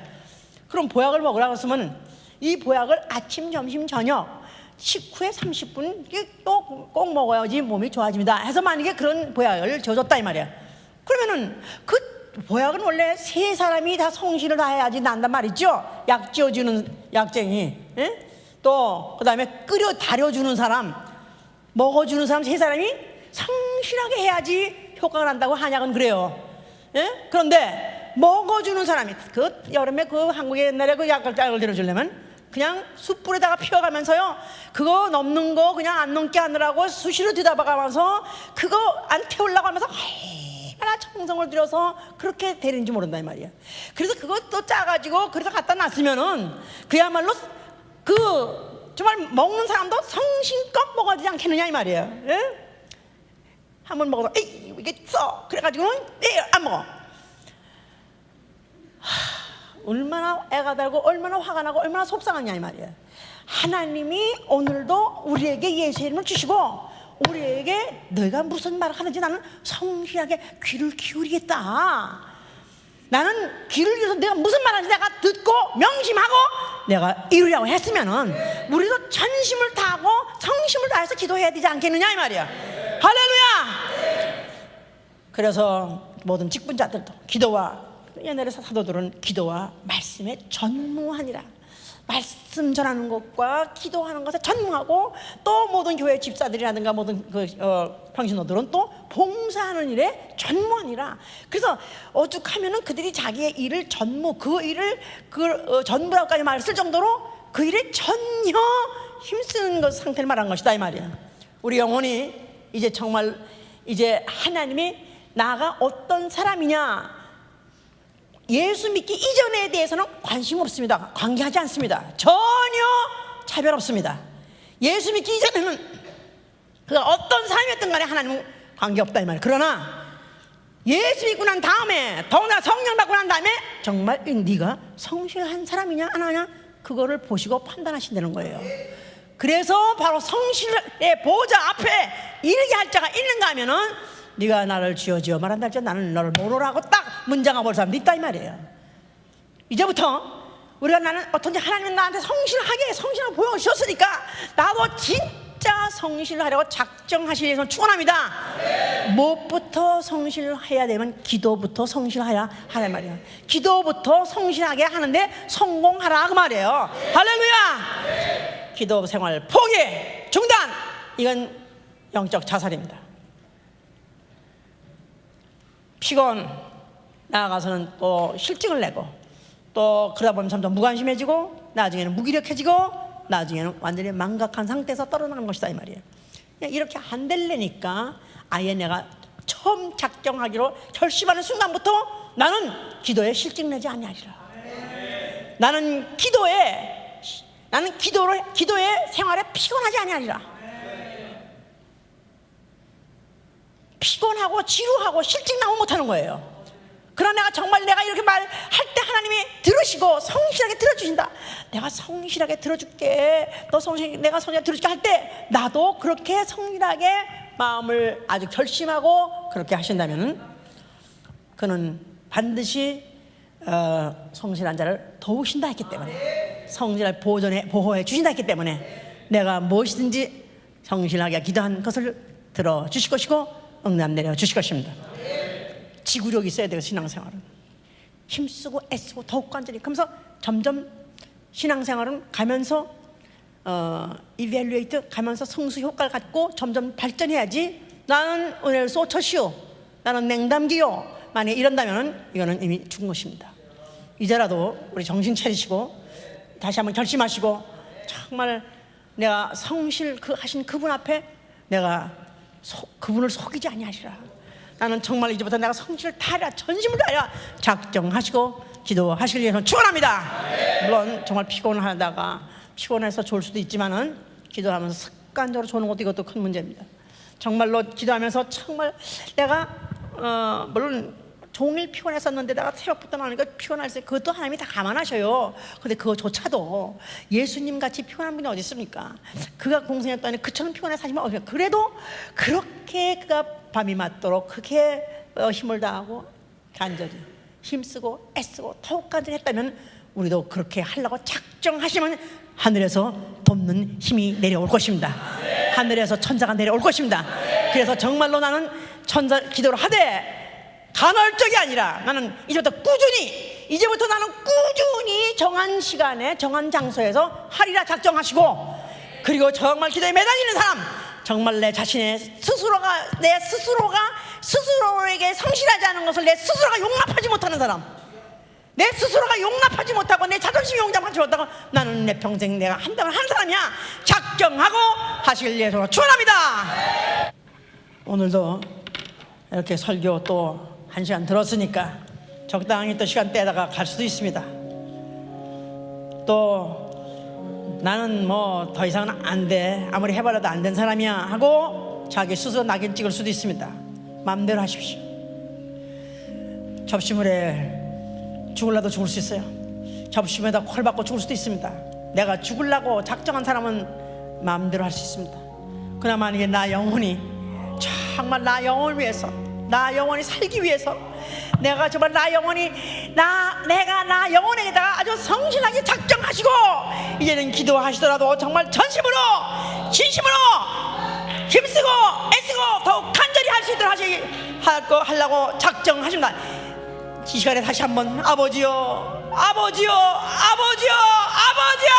그럼 보약을 먹으라고 했으면 이 보약을 아침, 점심, 저녁 식후에 30분 또 꼭 먹어야지 몸이 좋아집니다 해서 만약에 그런 보약을 줘줬다 이 말이야. 그러면은 그 보약은 원래 세 사람이 다 성실을 다 해야지 난단 말이죠. 약 지어주는 약쟁이, 또 그 다음에 달여주는 사람, 먹어주는 사람, 세 사람이 성실하게 해야지 효과가 난다고 한약은 그래요. 그런데 먹어주는 사람이, 그 여름에 그 한국에 옛날에 그 약을 들어주려면 그냥 숯불에다가 피워가면서요, 그거 넘는 거 그냥 안 넘게 하느라고 수시로 들여다봐가면서 그거 안 태우려고 하면서 얼마나 정성을 들여서 그렇게 되는지 모른다 이 말이야. 그래서 그것도 짜가지고 그래서 갖다 놨으면은 그야말로 정말 먹는 사람도 성심껏 먹어야 되지 않겠느냐 이 말이야. 한번 먹어서 에이 이게 써 그래가지고는 안 먹어. 얼마나 애가 달고 얼마나 화가 나고 얼마나 속상하냐 이 말이야. 하나님이 오늘도 우리에게 예수의 이름을 주시고 우리에게 너희가 무슨 말을 하는지 나는 성실하게 귀를 기울이겠다. 나는 귀를 기울여서 내가 무슨 말하는지 내가 듣고 명심하고 내가 이루려고 했으면은 우리도 전심을 다하고 성심을 다해서 기도해야 되지 않겠느냐 이 말이야. 할렐루야. 그래서 모든 직분자들도 기도와, 옛날에 사도들은 기도와 말씀에 전무하니라. 말씀 전하는 것과 기도하는 것에 전무하고, 또 모든 교회 집사들이라든가 모든 평신도들은 또 봉사하는 일에 전무하니라. 그래서 오죽하면은 그들이 자기의 일을 그 일을 전부라고까지 말을 쓸 정도로 그 일에 전혀 힘쓰는 것 상태를 말한 것이다 이 말이야. 우리 영혼이 이제 정말 이제 하나님이 나가 어떤 사람이냐, 예수 믿기 이전에 대해서는 관심 없습니다. 관계하지 않습니다. 전혀 차별 없습니다. 예수 믿기 이전에는 그가 어떤 사람이었든 간에 하나님은 관계없다 이 말이에요. 그러나 예수 믿고 난 다음에, 더구나 성령 받고 난 다음에 정말 네가 성실한 사람이냐 안 하냐 그거를 보시고 판단하신다는 거예요. 그래서 바로 성실의 보좌 앞에 이르게 할 자가 있는가 하면은 네가 나를 지어 말한다 할지 나는 너를 모르라고 딱 문장아 볼 사람도 있다 이 말이에요. 이제부터 우리가 나는 어떤지 하나님은 나한테 성실을 보여주셨으니까 나도 진짜 성실을 하려고 작정하시기 위해서 축원합니다. 무엇부터 성실해야 되면 기도부터 성실해야 하란 말이에요. 기도부터 성실하게 하는데 성공하라 그 말이에요. 할렐루야. 기도 생활 포기 중단, 이건 영적 자살입니다. 피곤 나아가서는 또 실증을 내고, 또 그러다 보면 점점 무관심해지고, 나중에는 무기력해지고, 나중에는 완전히 망각한 상태에서 떨어나는 것이다 이 말이에요. 이렇게 안 될래니까 아예 내가 처음 작정하기로 결심하는 순간부터 나는 기도에 실증내지 아니하리라. 나는 기도의 생활에 피곤하지 아니하리라. 피곤하고 지루하고 실증나고 못하는 거예요. 그러나 내가 이렇게 말할 때 하나님이 들으시고 성실하게 들어주신다. 내가 성실하게 들어줄게, 내가 성실하게 들어줄게 할 때 나도 그렇게 성실하게 마음을 아주 결심하고 그렇게 하신다면 그는 반드시 성실한 자를 도우신다 했기 때문에, 성실을 보호해 주신다 했기 때문에 내가 무엇이든지 성실하게 기도한 것을 들어주실 것이고 응답 내려주실 것입니다. 지구력이 있어야 돼요. 신앙생활은 힘쓰고 애쓰고 더욱 간절히 그러면서 점점 신앙생활은 가면서 이밸류에이트 가면서 성수 효과를 갖고 점점 발전해야지. 나는 은혜를 쏟으시오, 나는 냉담기요, 만약에 이런다면 이거는 이미 죽은 것입니다. 이제라도 우리 정신 차리시고 다시 한번 결심하시고 정말 내가 성실 하신 그분 앞에 내가 그분을 속이지 아니하리라. 나는 정말 이제부터 내가 성실을 다하리라, 전심을 다하리라 작정하시고 기도하시길 위해서 축원합니다. 물론 정말 피곤하다가 피곤해서 졸 수도 있지만은 기도하면서 습관적으로 조는 것도 이것도 큰 문제입니다. 정말로 기도하면서 정말 내가 물론 종일 피곤했었는데 내가 새벽부터 나오니까 피곤할 때 그것도 하나님이 다 감안하셔요. 근데 그거조차도 예수님 같이 피곤한 분이 어디 있습니까? 그가 공생했더니 그처럼 피곤해 사시면 어디가. 그래도 그렇게 그가 밤이 맞도록 그렇게 힘을 다하고 간절히 힘쓰고 애쓰고 더욱 간절히 했다면 우리도 그렇게 하려고 작정하시면 하늘에서 돕는 힘이 내려올 것입니다. 하늘에서 천사가 내려올 것입니다. 그래서 정말로 나는 천사 기도를 하되 간헐적이 아니라 나는 이제부터 나는 꾸준히 정한 시간에 정한 장소에서 하리라 작정하시고, 그리고 정말 기도에 매달리는 사람, 정말 내 자신의 스스로에게 성실하지 않은 것을 내 스스로가 용납하지 못하는 사람, 내 스스로가 용납하지 못하고 내 자존심이 용납하지 못하고 나는 내 평생 내가 한다면 한 사람이야 작정하고 하시길 위해서 축원합니다. 오늘도 이렇게 설교 또 1시간 들었으니까 적당히 또 시간 떼다가 갈 수도 있습니다. 또 나는 뭐 더 이상은 안 돼, 아무리 해봐도 안 된 사람이야 하고 자기 스스로 낙인 찍을 수도 있습니다. 마음대로 하십시오. 접시물에 죽을라도 죽을 수 있어요. 접시물에다 콜 받고 죽을 수도 있습니다. 내가 죽으려고 작정한 사람은 마음대로 할 수 있습니다. 그러나 만약에 나 영혼이 정말 나 영혼을 위해서, 나 영혼이 살기 위해서 내가 정말 나 영혼에게다가 아주 성실하게 작정하시고 이제는 기도하시더라도 정말 전심으로 진심으로 힘쓰고 애쓰고 더욱 간절히 할 수 있도록 하려고 작정하십니다. 이 시간에 다시 한번 아버지요, 아버지요, 아버지요, 아버지요